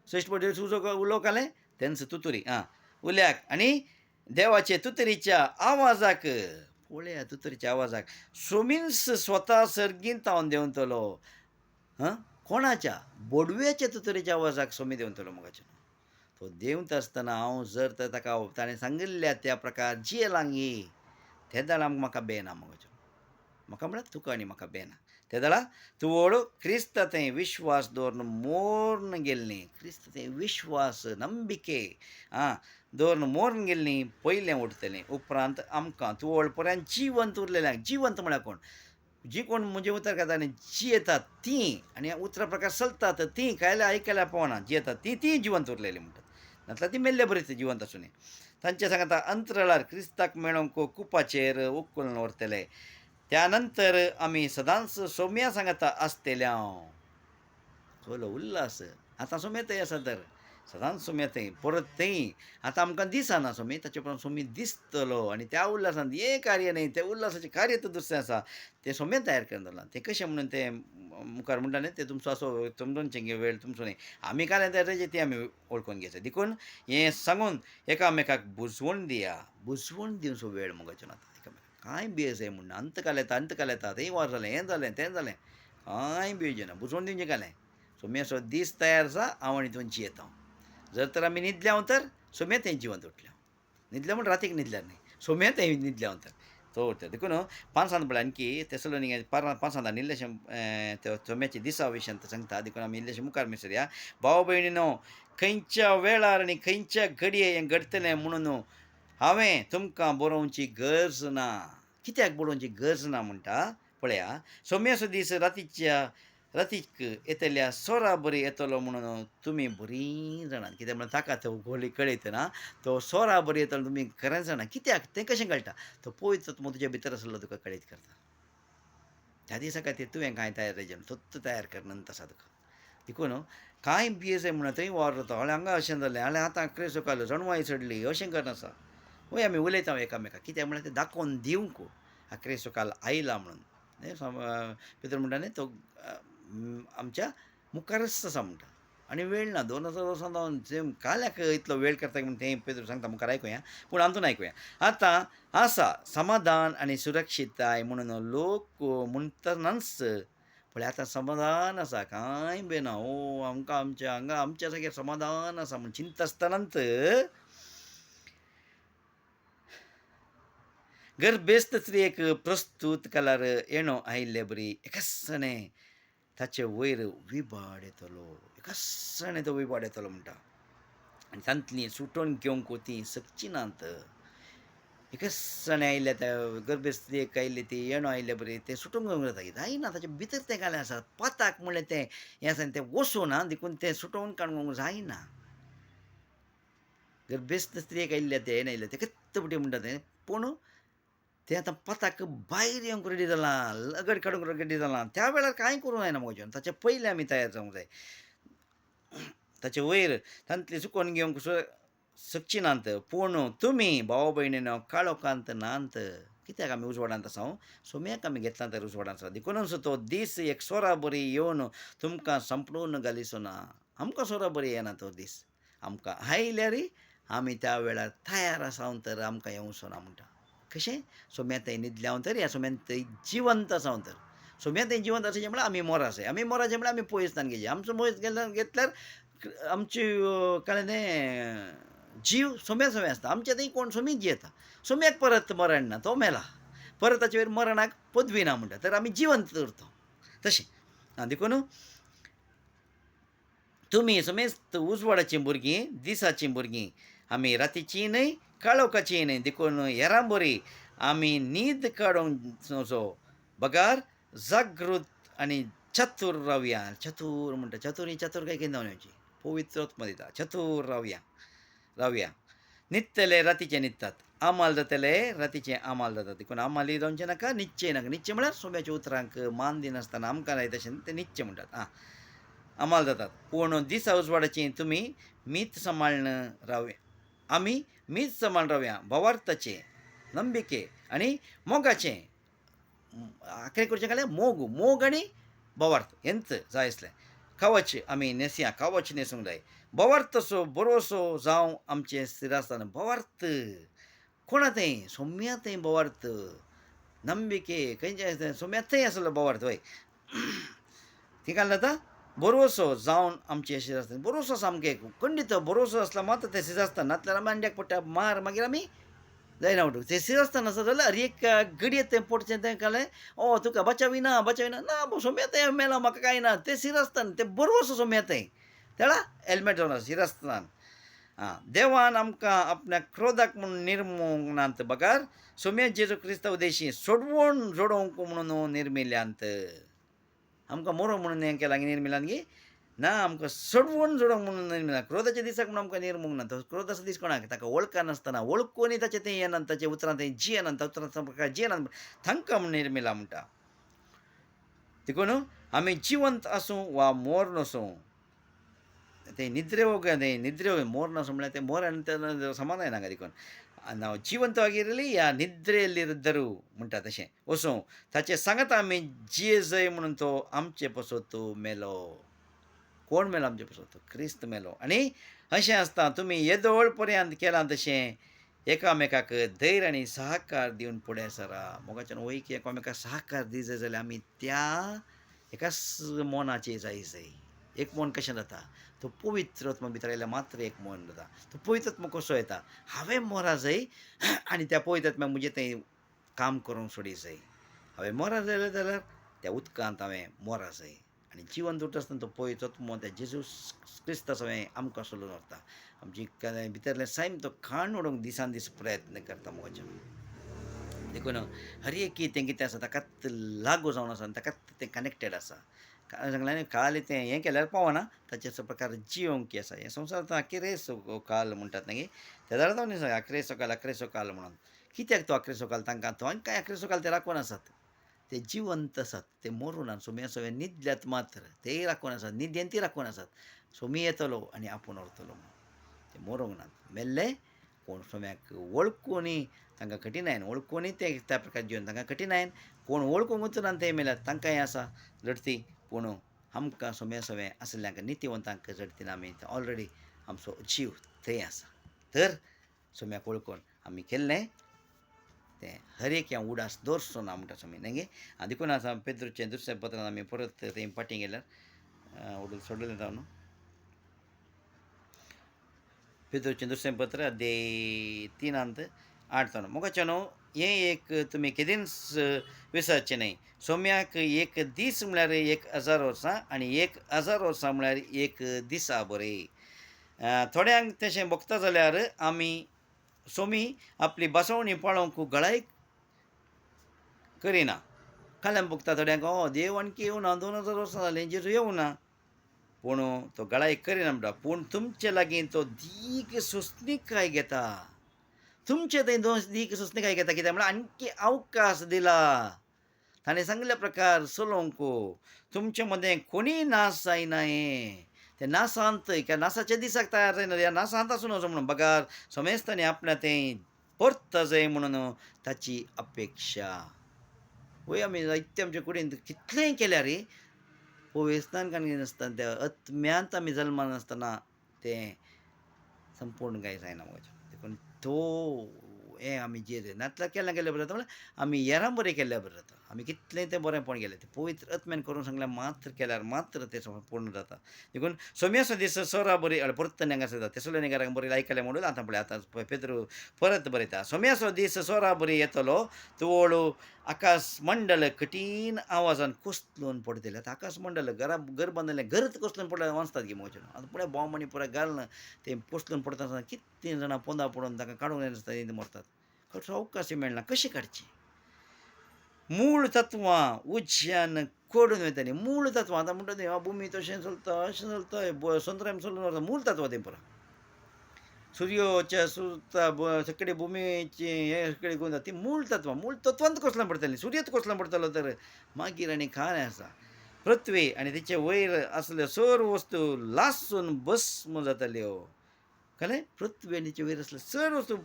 Speaker 1: श्रेश्ठ बडवे उलोवंक जालें तेंच तुतुरी उल्याक आनी देवाचे तुतरीच्या आवाजाक पळया तुतरीच्या आवाजाक सोमीन्स स्वता सर्गींत हांव देंवतलो कोणाच्या बडव्याच्या तुतरीच्या आवाजाक सोमी देंवतलो मोगाच्या तो देंवता आसतना हांव जर तर ताका ताणें सांगिल्ल्या त्या प्रकार जियेलांगी ते दाळा म्हाका बेना मोगाच्या म्हाका म्हळ्यार तुका आनी म्हाका बेना ते दाळा तुवळ क्रिस्त थंय विश्वास दवरून मोर्न गेल्लीं क्रिस्त थंय विश्वास नंबिके दवरून मोर्न गेल्लीं पयलें उरतलीं उपरांत आमकां तुवळ पर्यंत जिवंत उरलेल्यांक जिवंत म्हळ्यार कोण जी कोण म्हणजे उतर घेता आनी जियेतात तीं आनी उतरा प्रकार चलतात तीं कायल्या आयकल्या पावना जियेतात तीं जिवंत उरलेलीं म्हणटात नातल्यार तीं मेल्ले बरी जिवंत आसूं न्ही तांचे सांगता अंतराळार क्रिस्ताक मेळोवंक कुपाचेर उखलून व्हरतले त्या नंतर आमी सदांच सोम्या सांगता आसतल्या चलो उल्हास आतां सोम्या थंय आसा तर सदांच सोम्या थंय परत थंय आतां आमकां दिसना सोमी ताचे उपरांत सोमी दिसतलो आनी त्या उल्हासान हें कार्य न्ही तें उल्हासाचें कार्य तर दुसरें आसा तें सोम्या तयार करून दवरलां तें कशें म्हणून तें मुखार म्हणटा न्ही तें तुमचो असो समजूनचें वेळ तुमचो न्ही आमी कांय तयार तें आमी वळखून घेवचें देखून हें सांगून एकामेकाक बुजवण दिवचो वेळ मोगाचो आतां कांय भियेस जाय म्हणून अंतकाल येता तें वार जालें हें जालें तें जालें कांय भियेचें ना बुजवण दिवचें कांय सोम्या असो दीस तयार आसा हांव आनी तुमची येता जर तर आमी न्हिदल्या तर सोम्या थंय जिवंत उठल्या न्हिदल्या म्हण रातीक न्हिदल्यार न्ही सोम्या थंय न्हिदल्या तर तो उरता देखून पांचांत पळय आणकी तेसलोनिके पांचांत इल्लेशें त्या सोम्याच्या दिसा विशयान सांगता देखून आमी इल्लेशें मुखार मिसरया भाव भयणीनो खंयच्या वेळार आनी खंयच्या घडये हें घडटलें म्हणून हांवें तुमकां बरोवची गरज ना कित्याक बरोवची गरज ना म्हणटा पळया सोम्याचो दीस रातीक येतल्या सोरा बरी येतलो म्हणून तुमी बरी जाणात कित्याक म्हणून ताका तो गोली कळयता ना तो सोरा बरी येतलो तुमी खरेंच जाणा कित्याक तें कशें कळटा तो पवित्र आत्मो तुज्या भितर आसलो तुका कळीत करता त्या दिसा खातीर तुवें कांय तयार जावचें तो तयार करनंत आसा तुका देखून कांय भियेस जाय म्हणून थंय वावर जाता हाल्या हांगा अशें जालें हाल्या आतां क्रेसो कालो जणवाय चडली अशें करनासा वय आमी उलयता एकामेकाक कित्याक म्हळ्यार तें दाखोवन दिवंक हा क्रेसो काल आयला म्हणून भितर म्हणटा न्ही तो आमच्या मुखारच आसा म्हणटा आनी वेळ ना 2000 वर्सां जावन काल्याक इतलो वेळ करता म्हणून तें पेद्र सांगता मुखार आयकुया पूण आमतून आयकुया आतां आसा समाधान आनी सुरक्षीताय म्हणून लोक म्हणटनाच पळय आतां समाधान आसा कांय बेना आमकां आमच्या जाग्यार समाधान आसा म्हूण चिंता आसतनाच गर्भेस्त स्त्रियेक प्रस्तुत कलार येणो आयिल्ले बरी एकासणे ताचे वयर विबाड येतलो एकासणे तो विबाड येतलो म्हणटा आनी तांतली सुटोवन घेवंक ती सकची नात एकासणे आयिल्ले त्या गर्भस्त्रियेक आयिल्ले ती येणो आयिल्ले बरी ते सुटोवंक घेवंक जाता जायना ताचे भितर तें घालें आसा पाताक म्हणलें तें हें आसा तें वचूना देखून तें सुटोवन काडूंक जायना गर्भेस्त स्त्रियेक आयिल्ले ते येण आयिल्ले ते कत्तपटी म्हणटा तें पूण तें आतां पाताक भायर येवंक रेडी जालां लगड काडूंक रेडी जालां त्या वेळार कांय करूं जायना म्हज्यान ताचे पयलीं आमी तयार जावंक जाय ताचे वयर तांतली सुकोवन घेवंक सकची नात पूण तुमी भाव भयणीनो काळोखांत नात कित्याक आमी उजवाडांत आसा सोम्याक आमी घेतला तर उजवाडांत आसा देखूनच तो दीस एक सोरा बरी येवन तुमकां संपडून घालिसो ना आमकां सोरा बरी येना तो दीस आमकां आयल्यार आमी त्या वेळार तयार आसात तर आमकां येवचो ना म्हणटा कशें सोम्या थंय न्हिदल्या तर ह्या सोम्यान थंय जिवंत आसा तर सोम्या थंय जिवंत आसाचें म्हळ्यार आमी मोराचे आमी मोराचे म्हळ्यार आमी पयसतान घेवचे आमचो मोयज घेतल्यार आमची कळ्ळें तें जीव सोम्या सोम्या आसता आमचे थंय कोण सोमीच जियेता सोम्याक परत मरण ना तो मेला परत ताचे वयर मरणाक पदवी ना म्हणटा तर आमी जिवंत उरता तशें देखून तुमी समेस्त उजवाडाचीं भुरगीं दिसाचीं भुरगीं आमी रातीचीं न्हय काळोखाचीं न्हय देखून हेरां बरी आमी न्हीद काडूंक बगार जागृत आनी चतूर रावया चतूर म्हणटा चतूर ही चतूर काय कितें जावची पवित्र आत्मा दिता चतूर रावया न्हिदतले रातीचे न्हिदतात आमाल जातले रातीचे आमाल जाता देखून आमाली जावचें नाका न्हिदचें नाका न्हिदचें म्हळ्यार सोम्याच्या उतरांक मान दिनासतना आमकां जाय तशें तें न्हिदचें म्हणटात आमाल जातात पूण दिसा उजवाडाचीं तुमी मीत सांबाळन आमी मीत सांबाळून रावया भवार्थाचें नंबिके आनी मोगाचें आखरे करचें काय मोग आनी भवार्थ हेंच जाय आसलें कवच आमी नेसया कवच न्हेसूंक जाय भवार्थसो बरोसो जावं आमचें सिरास्थान भवार्थ कोणा थंय सोम्या थंय भवार्थ नंबिके खंयचे सोम्या थंय आसलो भवार्थ हय थंय काय जाता बरोसो जावन आमचें शिरास्थान बरोसो सामकें खंडीत बरोसो आसला मात तें शिरास्थान नातल्यार आमी अंड्याक पडटा मार मागीर आमी जायना म्हणटा तें शिरास्थान आसा जाल्यार एक घडये तें पडचें तें कळ्ळें तुका बचाविना ना सोम्या थंय मेला म्हाका कांय ना तें शिरास्थान तें बरोसो सोम्या थंय तेळा हेल्मेट जावन शिरास्थान देवान आमकां आपल्या क्रोधाक म्हणून निर्मूनांत बगार सोम्या जेजू क्रिस्तांव देशी सोडवून जोडोवंक म्हणून निर्मिल्यांत आमकां मोरो म्हणून हें केलां निर्मिलान गी ना आमकां सोडवून जोडोवंक म्हणून निर्मिला क्रोधाच्या दिसाक म्हणून आमकां निर्मूंक ना तो क्रोधाचो दीस कोणाक ताका वळखनासतना वळखूनय ताचें तें येनात ताच्या उतरां थंय जियेनात उतरां प्रकार जियेनात तांकां म्हूण निर्मिला म्हणटा देखून आमी जिवंत आसूं वा मोर नसूं ते निद्रेव मोर नसूं म्हळ्यार ते मोर आनी तें समान जायना देखून ನಾವು ಜೀವಂತವಾಗಿರಲಿ या निद्रेलिद्ದರು म्हणटा तशें वचूं ताचे सांगात आमी जिये म्हणून तो आमचे पसत मेलो कोण मेलो आमचे पसत क्रिस्त मेलो आनी अशें आसता तुमी येदोळ पर्यंत केलां तशें एकामेकाक धैर्य आनी सहकार दिवन फुडें सरा मोगाच्यान वयकी एकामेकाक सहकार दी जाल्यार आमी त्या एकाच मोनाचे जाय एक मन कशें जाता तो पवित्र आत्मा भितर आयल्यार मात्र एक मन जाता तो पवित्र आत्मा कसो येता हांवें मोरा जाय आनी त्या पवित्र आत्म्याक म्हणजे थंय काम करूंक सोडी जाय हांवें मोरा जाल्यार त्या उदकांत हांवें मोरा जाय आनी जिवन उरता आसतना तो पवित्र आत्मा त्या जेजू क्रिस्त हांवें आमकां सोडून व्हरता आमची भितरलें सैम तो खाण उडोवंक दिसान दीस प्रयत्न करता मोगाच्यान देखून हर एक तें कितें आसा ताकाच लागू जावन आसा ताकाच तें कनेक्टेड आसा सांगलें काल तें हें केल्यार पावना ताचे प्रकार जियोंक आसा हें संवसारांत अखेरेचो काल म्हणटात न्ही त्या जाल्यार न्ही सांग अखेरेचो काल म्हणून कित्याक तो अखेरेचो काल तांकां तो आनी कांय अखेरेचो काल ते राखून आसात ते जिवंत आसात ते मरून सोम्या सोम्या न्हिदल्यात मात्र तेय राखून आसात न्हिदेन ती राखून आसात सोमी येतलो आनी आपूण व्हरतलो ते मरूंक नात मेल्ले कोण सोम्याक वळखूनी तांकां कठिनायन वळखूनी ते त्या प्रकार जिवन तांकां कठिनायन कोण वळखूंक वचनात ते मेल्यात तांकां हें आसा लढती पूण आमकां सोम्या सोम्या आसल्यांक नितीवंतांक झडतीन आमी ऑलरेडी आमचो जीव थंय आसा तर सोम्याक वळखून आमी केल्लें तें हर एक हें उडास दवरचो ना म्हणटा सोमी न्ही देखून आसा पेद्रूचें दुसरें पत्रान आमी परत थंय फाटीं गेल्यार उडल सोडलें जावन पेद्रूचें दुसरें पत्र अध्याय 3 आडताना मोगाचेनो हें एक तुमी केदींच विसरचें न्हय. सोम्याक एक दीस म्हळ्यार 1000 वर्सां आनी 1000 वर्सां म्हळ्यार एक दिसा बरें. थोड्यांक तशें भोगता जाल्यार आमी सोमी आपली बसवणी पाळोवंक गळाय करिना. काल्यान भोगता थोड्यांक देव आणकी येवना 2000 वर्सां जालीं जेजू येवना. पूण तो गळाय करिना म्हणटा. पूण तुमचे लागीं तो दीक सोंसणीकाय घेता. तुमचे थंय दीक सोंसणीकाय घेता कित्याक म्हळ्यार आणकी अवकाश दिला. ताणें सांगल्या प्रकार चलोवंक तुमचे मदें कोणीय नाश जायनाये. ते नासांत नासाच्या दिसाक तयार जायना ह्या नासांत आसूं नजो म्हणून बगार सोमेस्तांनी आपल्या तें परत जाय म्हणून ताची अपेक्षा. पळय आमी जायते आमचे कुडींत कितलेंय केल्यार पोवेस्तान कांय नासतना त्या आत्म्यांत आमी जल्मान आसतना तें संपूर्ण कांय जायना देखून तो हें आमी जे नातलां केन्ना केल्यार बरें जाता म्हळ्यार आमी हेरां बरें केल्यार बरें जाता. आमी कितलेंय तें बरेंपण केलें तें पवित्र आत्म्यान करूंक सांगल्यार मात्र केल्यार मात्र तें पूर्ण जाता. देखून सोम्याचो दीस सोरा बरी परत नेंगार जाता तेसलोनिकारांक बरें आयकलें म्हणून आतां पळय आतां पेद्रू परत बरयता. सोम्याचो दीस सोरा बरी येतलो तुवळू आकाश मंडल कठीण आवाजान कोसलून पडटले. आतां आकाश मंडल घर बांदलें घरच कोसलून पडल्यार वाचतात गे मोगचें. आतां पळय बॉम्ब आनी पुराय घालना तें कोसलून पडटा आसतना कितलीं जाणां पोंदां पडोवन ताका काडूंक जाय मरतात. कसो अवकाश मेळना कशें काडचें. मूळ तत्वां उज्यान कोडून वयतलीं. मूळ तत्वां आतां म्हणटा तें भुमी तशें चलता अशें चलता संत्राम चलून वता मूळ तत्वां तें पळय. सूर्योच्या सुरता सकडी भुमीची हे सकडी गोंदा ती मूळ तत्वांत कोसलून पडटलीं. सूर्यच कोसलून पडटलो तर मागीर आनी कांय आसा. पृथ्वी आनी तेचे वयर आसल्यो सर्व वस्तू लासून भस्म जातल्यो. कळ्ळें. पृथ्वी आनी तेचे वयर आसल्यो सर्व वस्तू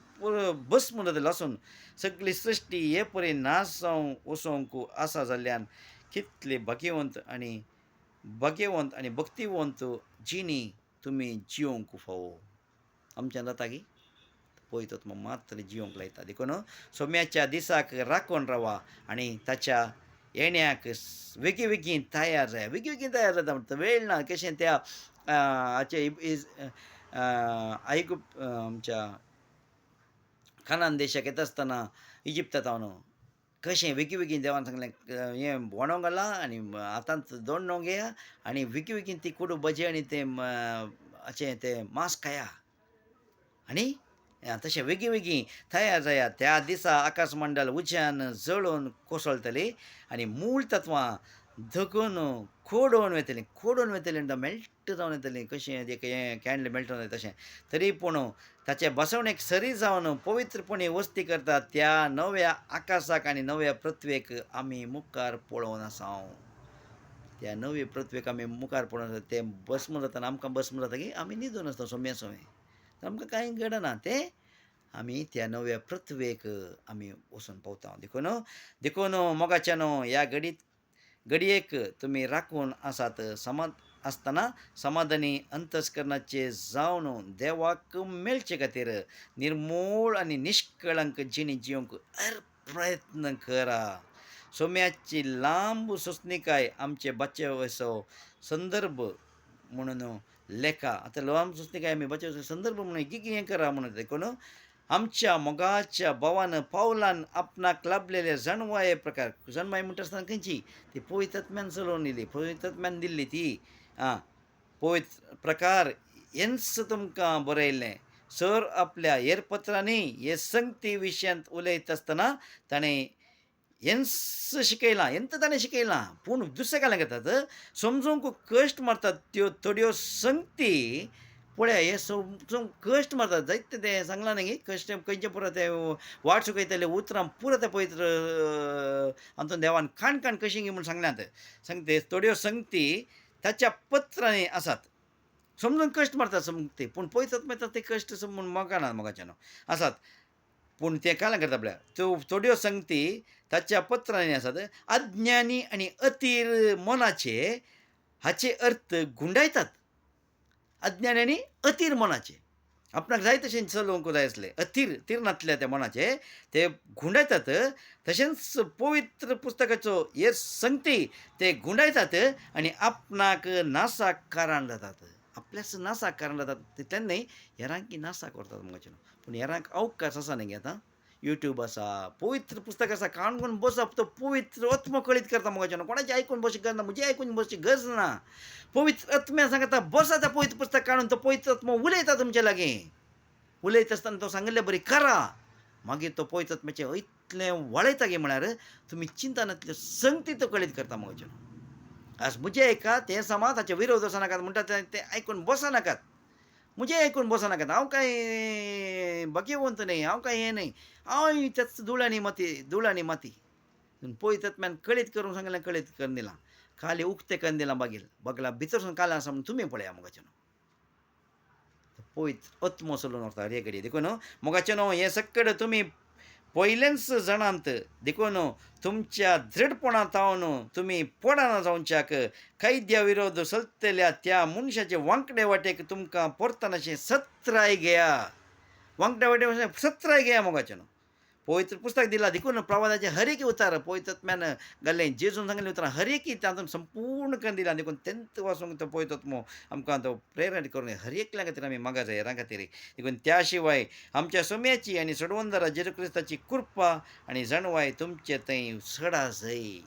Speaker 1: भस्म जातल्यो लासून सगळी सृश्टी हे परी नाश जावं वचोंक आसा जाल्ल्यान कितले भाग्यवंत आनी भक्तिवंत जिणी तुमी जिवंक फावो. आमच्यान जाता की पळयत मात्र जिवंक लायता. देखून सोम्याच्या दिसाक राखून रावा आनी ताच्या येण्याक बेगीन तयार जाया. बेगीन तयार जाता म्हणटा वेळ ना. कशें त्या हाचे आमच्या खानान देशाक येता आसतना इजिप्तांत न्हू कशें बेगीन देवान सांगलें हें वणो घाला आनी आतांच दोण्णो घेया आनी बेगीन ती कोडू भजी आनी तें हाचें तें मांस खाया. आनी तशें बेगीन तयार जाया. त्या दिसा आकाश मंडल उज्यान जळोवन कोसळटली आनी मूळ तत्वां धगून खोडोवन वयतलीं म्हणटा मेल्ट जावन येतलीं. कशें एक हें कॅन्डल मेल्ट जावन तशें. तरी पूण ताचे बसवणेक सरी जावन पवित्रपणी वस्ती करतात त्या नव्या आकाशाक आनी नव्या पृथ्वेक आमी मुखार पळोवन आसाव. त्या नव्या पृथ्वेक आमी मुखार पळोवन आसा तें भस्म जातना आमकां भस्म जाता की आमी न्हिदून आसता सोम्या आमकां कांय घडना तें आमी त्या नव्या पृथ्वेक आमी वचून पावता. देखून मोगाच्यानो ह्या घडयेक तुमी राखून आसात आसतना समाधानी अंतस्करणाचे जावन देवाक मेळचे खातीर निर्मूळ आनी निश्कळंक जिणी जिवंक हर प्रयत्न करा. सोम्याची लांब सोंसणीकाय आमचे बाचेवचो संदर्भ म्हणून लेखा. आतां लांब सोंसणीकाय आमी बाचेवचो संदर्भ म्हणून हें करा म्हणून देखून आमच्या मोगाच्या भावान पावलान आपणाक लाभलेले जणवाये प्रकार जणवाय म्हणटा आसतना खंयची ती पवित्र आत्म्यान चलोवन येयली पवित्र आत्म्यान दिल्ली ती पवित्र प्रकार हेंच तुमकां बरयल्लें. सर आपल्या हेरपत्रांनी हे संगती विशयांत उलयत आसतना ताणें हेंच शिकयलां ताणें शिकयलां. पूण दुसरें काय घेतात समजूंक कश्ट मारतात त्यो थोड्यो संगती पळय हे समजूंक कश्ट मारतात. जायते तें सांगलां न्ही कश्ट खंयचे पुरो ते वाट सुकयतले उतरां पुरो ते पवित्र हातून देवान काण कशी म्हूण सांगल्यात. सांगते थोड्यो संगती ताच्या पत्रांनी आसात. समजूंक कश्ट मारतात संगती पूण पळयतात मागीर ते कश्ट समजून मोगाना मोगाच्यान आसात. पूण तें काय करता पळय त्यो थोड्यो संगती ताच्या पत्रांनी आसात. अज्ञानी आनी अतीर मनाचे हाचे अर्थ गुंडायतात. अज्ञानी आनी अतीर मनाचे आपणाक जाय तशें चलोवंक जाय आसलें तीर नातल्या त्या मनाचे ते गुंडायतात. तशेंच पवित्र पुस्तकाचो हे संगती ते गुंडायतात आनी आपणाक नासाक कारण जातात. आपल्याच नासाक कारण जातात तितल्यान न्हय हेरांकी नासाक व्हरतात मोगाचें. पूण हेरांक अवकाश आसा न्ही आतां यूट्यूब आसा, पवित्र पुस्तक आसा, काणून बसप तो पवित्र आत्मो कळीत करता मोगाचें कोणाचें आयकून बसची गरज ना, म्हजें आयकून बसची गरज ना. पवित्र आत्म्यान सांगता बसा त्या पवित्र पुस्तक काढून तो पवित्र आत्मो उलयता तुमचे लागीं. उलयता आसतना तो सांगिल्लें बरें करा. मागीर तो पवित्र आत्म्याचें इतलें वळयता गे म्हळ्यार तुमी चिंतनांतल्यो संगती तो कळीत करता मोगाचें. आज म्हजें आयकात हें समा ताचे विरोध वचनाकात म्हणटा तें आयकून बसनाकात. म्हजें आयकून बसनाकात. हांव कांय भाग्यवंत न्हय, हांव कांय हें न्हय. हांव त्याच धूळ आनी माती. पळयत आत्म्यान कळीत करून सांगलें कळीत करून दिलां. खाली उक्तें करून दिलां बागला भितरसून कालें आसा म्हूण तुमी पळया मोगाचें न्हू. पळयत आत्मो चलून व्हरता हर एक घडये. देखून मोगाचें न्हू हें सक्कड तुमी पयलेच जाणांत देखून तुमच्या दृढपणा तावन तुमी पडना जावच्याक कैद्या विरोध चलतल्या त्या मनशाचे वांकडे वाटेक तुमकां परतनाशें सत्राय घेया. वांकडे वाटेक सत्राय घेया मोगाचें न्हू. पवित्र पुस्तक दिलां देखून प्रवादाचे हर एक उतार पवित्र आत्म्यान घाल्लें. जेजून सांगिल्लें उतार हर एक तातूंत संपूर्ण करून दिलां. देखून तेंत वाचूंक तो पवित्र आत्मो आमकां तो प्रेरीत करून हर एकल्या खातीर आमी मागा जाय हेरां खातीर. देखून त्या शिवाय आमच्या सोम्याची आनी सोडवंदरा जेजू क्रिस्ताची कृपा आनी जणवाय तुमचे थंय सडा जाय.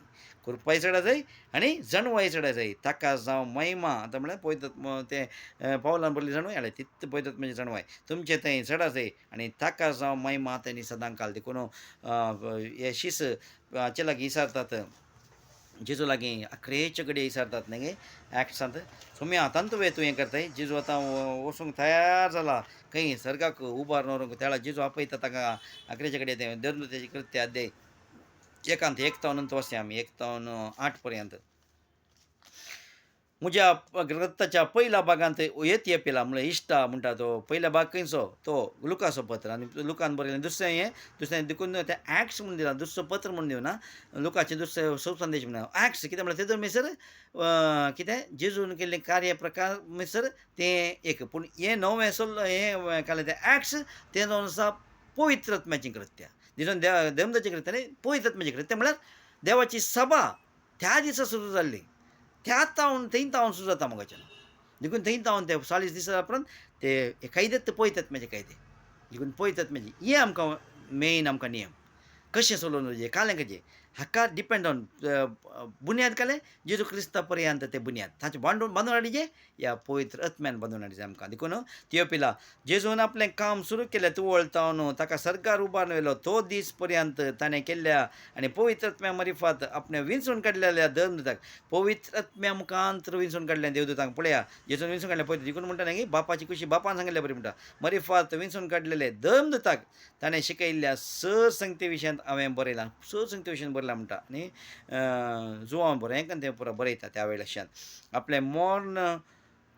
Speaker 1: कृपाय सडा जाय आनी जणवाय सडा जाय. ताका जावं महिमा. आतां म्हळ्यार पवित्र आत्मो तें पावलान बरयल्ली जणवाय हाडलें तित्त पवित्र आत्म्याची जणवाय तुमचे थंय सडा जाय आनी ताका जावं महिमा आतां आनी सदांकाल. देखून हे शीस हाचे लागीं विचारतात जेजू लागीं अकरेचे घडये विचारतात न्ही गे एक्ट्सांत. सोम्या आतां तुवें तूं हें करताय. जेजू आतां वचूंक तयार जाला खंय सर्गाक उबार व्हरूंक. त्या वेळार जेजू आपयता ताका अकरेचे घडये तें धरून तेजी कृत्य अध्याय 1 वाचया आमी 1:8 पर्यंत. म्हज्या ग्रंथाच्या पयल्या भागांत येत येपेला म्हळ्यार इश्टा म्हणटा तो पयल्या भाग खंयचो तो लुकाचो पत्र आनी लुकान बरयलें. दुसरें देखून तें एक्ट्स म्हणून दिलां. दुसरो पत्र म्हणून दिवना. लुकाचें दुसरें संदेश म्हणून एक्ट्स कितें म्हळ्यार तेजो मेसर कितें जेजून केल्लें कार्य प्रकार मेसर तें एक. पूण हें नवें हें कालें तें एक्ट्स तें जावन आसा पवित्र आत्म्याचें कृत्य. देखून देमदाचें कृत्य न्ही पवित्र आत्म्याचें कृत्य म्हळ्यार देवाची सभा त्या दिसा सुरू जाल्ली. थंय तावन सुरू जाता मोगाचें. देखून थंय तावन ते 40 दीस उपरांत ते कायदेत पळयतात म्हजे कायदे. देखून पळयतात म्हजे हे आमकां मेन आमकां नियम कशें चलोवन वचचें कालें कशें हाका डिपेंड ऑन बुन्याद कालें जेजू क्रिस्ता पर्यंत तें बुन्याद ताचें बांदून हाडिचें ह्या पवित्र आत्म्यान बांदून हाडिचें आमकां. देखून थियोपिला जेजून आपलें काम सुरू केलें तुवळ तावन ताका सर्गार उबारून व्हेलो तो दीस पर्यंत ताणें केल्ल्या आनी पवित्र आत्म्या मरिफात आपणें विंचून काडलेल्या देवदूताक पवित्र आत्म्या मुखांतर विंचून काडलें देवदूताक. पळया जेजून विंचून काडलें पळय देखून म्हणटा न्ही बापाची खुशी बापान सांगिल्लें बरें म्हणटा मरिफात विंचून काडलेले देवदूताक ताणें शिकयल्ल्या संगती विशयांत हांवें बरयलां. संगती विशयांत बरयलां म्हणटा आनी जुवान बरें हें तें पुरो बरयता त्या वेळाच्यान. आपलें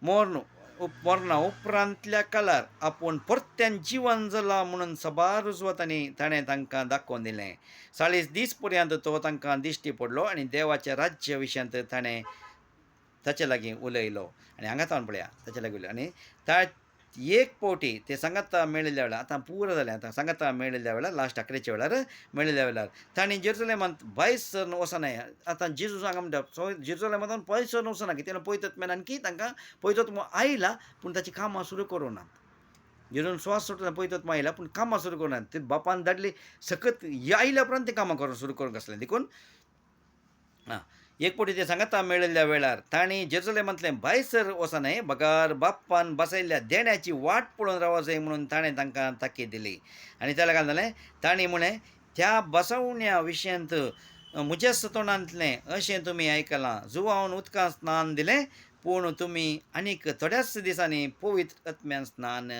Speaker 1: मरणा उपरांतल्या काळार आपूण परत्यान जिवन जाला म्हणून सभा रुजवतांनी ताणें तांकां दाखोवन दिलें. 40 दीस पर्यंत तो तांकां दिश्टी पडलो आनी देवाच्या राज्या विशयांत ताणें ताचे लागीं उलयलो. आनी हांगा तावन पळया ताचे लागीं उलयलो आनी एक पावटी ते सांगाता मेळिल्ल्या वेळार आतां पुरो जालें. आतां सांगाता मेळिल्ल्या वेळार लास्ट 11च्या वेळार मेळिल्ल्या वेळार तांणी जेरुसलेमांत भायर सरून वचनाय. आतां जेजू हांगा म्हणटा जेरुसलेमांत भायर सरून वचना कित्याक पळयत आत्म्यान आणकी तांकां पळयत आत्मो आयला पूण ताची कामां सुरू करूं नात. जेजून स्वास सुटना पळयत आत्मो आयला पूण कामां सुरू करूं नात. ते बापान धाडली सकत आयल्या उपरांत तें कामां सुरू करूंक आसलें. देखून एक पावटी ते सांगाता मेळिल्ल्या वेळार तांणी जेरुसलेमांतलें भायर सर वचनाय बगार बाप्पान बसयल्ल्या देण्याची वाट पळोवन रावो जाय म्हणून ताणें तांकां ताकीद दिली. आनी त्या लागून जालें तांणी म्हळें त्या बसवण्या विशयांत म्हज्या तोंडांतलें अशें तुमी आयकलां जुवावन उदकांत स्नान दिलें पूण तुमी आनीक थोड्याच दिसांनी पवित्र आत्म्यान स्नान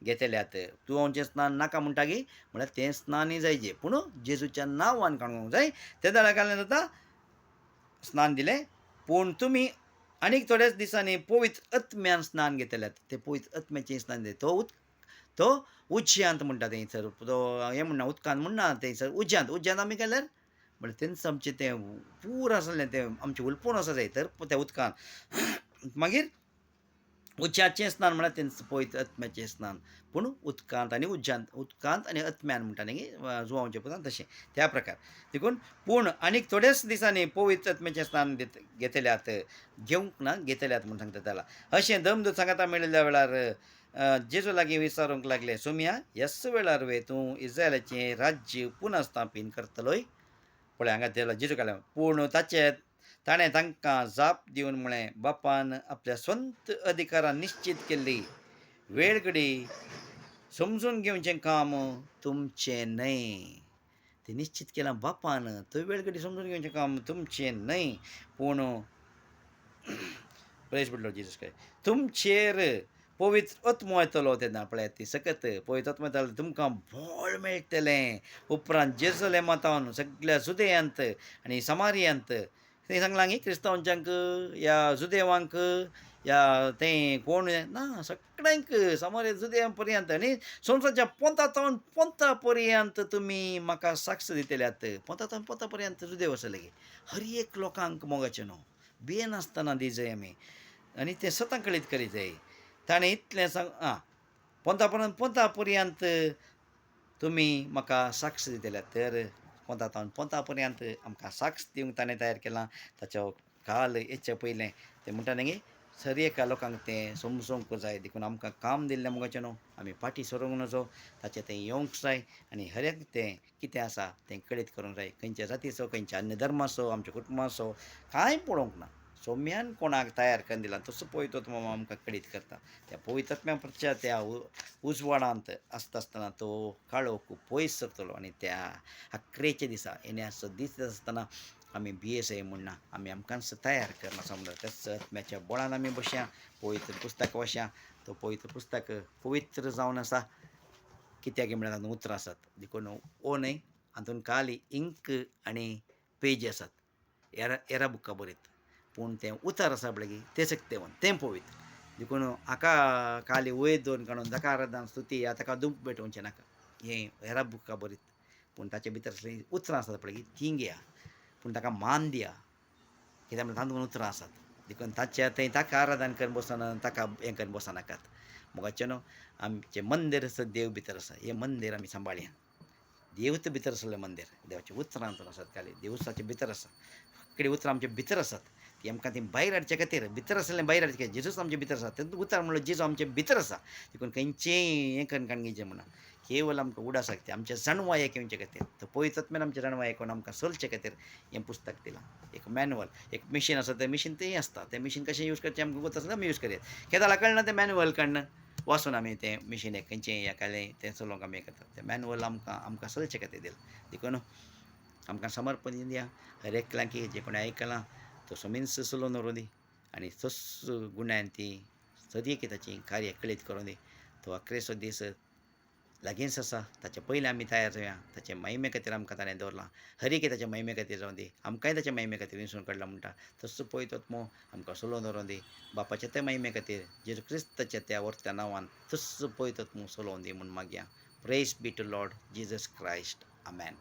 Speaker 1: घेतल्यात. तुवांचें स्नान नाका म्हणटा गी म्हळ्यार तें स्नानय जायचें पूण जेजूच्या नांवान काडूंक जाय. त्या लागून जाता स्नान दिलें पूण तुमी आनीक थोड्याच दिसांनी पवित्र आत्म्यान स्नान घेतल्यात. ते पवित्र आत्म्याचें स्नान दिलें तो उज्यांत म्हणटा थंयसर तो हें म्हणना उदकांत म्हणना थंयसर उज्यांत आमी केल्यार म्हळ्यार तेंच आमचें तें पुरो आसलें तें आमचें उलपून आसा जाय तर त्या उदकांत मागीर उज्यांचें स्नान म्हळ्यार तें पवित्र आत्म्याचें स्नान पूण उदकांत आनी आत्म्यान म्हणटा न्ही जुवांवचें पुतान तशें त्या प्रकार. देखून पूण आनीक थोड्याच दिसांनी पवित्र आत्म्याचें स्नान घेतल्यात घेवंक ना घेतल्यात म्हूण सांगता त्याला. अशें दमदूत सांगाता मेळिल्ल्या वेळार जेजू लागीं विचारूंक लागले, सोम्या ह्याच वेळार वे तूं इस्रायलाचें राज्य पुना स्थापीत करतलोय. पळय हांगा तेला जेजू घालें पूण ताणें तांकां जाप दिवन म्हळें, बापान आपल्या स्वंत अधिकारान निश्चीत केल्ली वेळ घडी समजून घेवचें काम तुमचें न्हय. ते निश्चित केलां बापान, तो वेळ घडी समजून घेवचें काम तुमचें न्हय, पूण प्रेज पडलो जीसस क्रायस्ट तुमचेर पवित्र आत्मो येतलो तेन्ना. पळयात ती सकत पवित्र आत्मो येतालो तुमकां बळ मेळटलें. उपरांत जेरुसलेमांतावन सगळ्या जुदेयांत आनी समारियांत थंय सांगलां न्ही क्रिस्तांवांच्यांक या जुदेवांक या तें कोण ना सगळ्यांक समार्य जुदेयां पर्यंत आनी संवसाराच्या पोंतातावन पोंता पर्यंत तुमी म्हाका साक्ष दितल्यात. पोंतातावन पोंता पर्यंत जुदेव आसले गे हर एक लोकांक मोगाचें न्हू भियेन आसतना दी जाय आमी आनी तें सतां कळीत करीत जाय. ताणें इतलें पोंता पर्यंत तुमी म्हाका साक्ष दितल्यात. तर पोंता पर्यंत आमकां साक्ष दिवंक ताणें तयार केलां. ताचो काल येच्या पयलें तें म्हणटा न्ही सर एका लोकांक तें समजूंक जाय देखून आमकां काम दिल्लें मोगाचें न्हू आमी फाटीं सरोंक नजो. ताचें तें येवंक जाय आनी हर एक तें कितें आसा तें कळीत करूंक जाय. खंयच्या जातीचो खंयच्या अन्य धर्माचो आमच्या कुटुंबाचो कांय पळोवंक ना. सोम्यान कोणाक तयार करून दिला तसो पवित्र आत्मो आमकां कळीत करता. त्या पवित्र आत्म्याच्या त्या उजवाडांत आसतना तो काळो खूब पयस सरतलो आनी त्या अकरेच्या दिसा येण्याचो दीस आसतना आमी भियेसय म्हणना आमी आमकांच तयार करना समजा त्याच आत्म्याच्या बळान आमी बसया. पवित्र पुस्तक वाचया. तो पवित्र पुस्तक पवित्र जावन आसा कित्याक म्हणल्यार तातूंत उतरां आसात देखून ओ न्हय हातूंत खाली इंक आनी पेजी आसात. एरा बुकां बरयत पूण तें उतार आसा पळय तें सक्तेवन तें पवित्र देखून हाका खाली वयर दवरून काडून ताका आराधना स्तुती ह्या ताका दूख भेटोवचें नाका. हें एरा बुकां बरयत पूण ताचे भितर असलीं उतरां आसात पळय तीं घेया पूण ताका मान दिया कित्याक म्हणल्यार तातूंत उतरां आसात. देखून थंय ताका आराधना करून बसना ताका हें करून बसनाकात. मोगाचें न्हू आमचें मंदीर आसा देव भितर आसा. हें मंदीर आमी सांबाळया. देवूच भितर आसलें मंदीर देवाचें उतरां आसात खाली देवूसाचे भितर आसा. सगळीं उतरां आमच्या भितर आसात. ती आमकां ती भायर हाडचे खातीर भितर आसलें भायर हाडचें जेजूच आमचे भितर आसा. तें उतार म्हणल्यार जेजू आमचे भितर आसा. देखून खंयचेंय हें करून काडचें म्हणा केवल आमकां उडास लागता आमच्या जाणवां एक येवचे खातीर. तो पवित्र आत्म्यान आमच्या जाणवां येवन आमकां चलचे खातीर हें पुस्तक दिलां. एक मॅन्युअल एक मशीन आसा तें मशीन तेंय आसता. तें मशीन कशें यूज करचें आमकां वता आसता आमी यूज करया. केदां कळना तें मॅन्युअल काडना वाचून आमी तें मशिनाक खंयचें हें काडलें तें चलोवंक आमी हें करता. तें मॅन्युअल आमकां चलचे खातीर दिलां. देखून आमकां समर्पण दिया हर एकल्याक जे कोणें आयकलां तो समीस चलोवन व्हरूं दी आनी तस गुण्यान ती सदीक ताची कार्य कळीत करूं दी. तो अकरेचो दीस लागींच आसा. ताचे पयलीं आमी तयार जावया. ताचे महिमे खातीर आमकां ताणें दवरलां. हर एक ताचे महिमे खातीर जावं दी. आमकांय ताचे महिमे खातीर विसरून काडला म्हणटा तसो पवित्र आत्मो आमकां चलोवन व्हरूं दी. बापाच्या त्या महिमे खातीर जेजू क्रिस्ताच्या त्या व्हरत्या नांवान तसो पवित्र आत्मो चलोवन दी म्हूण मागया. Praise be to Lord Jesus Christ. Amen.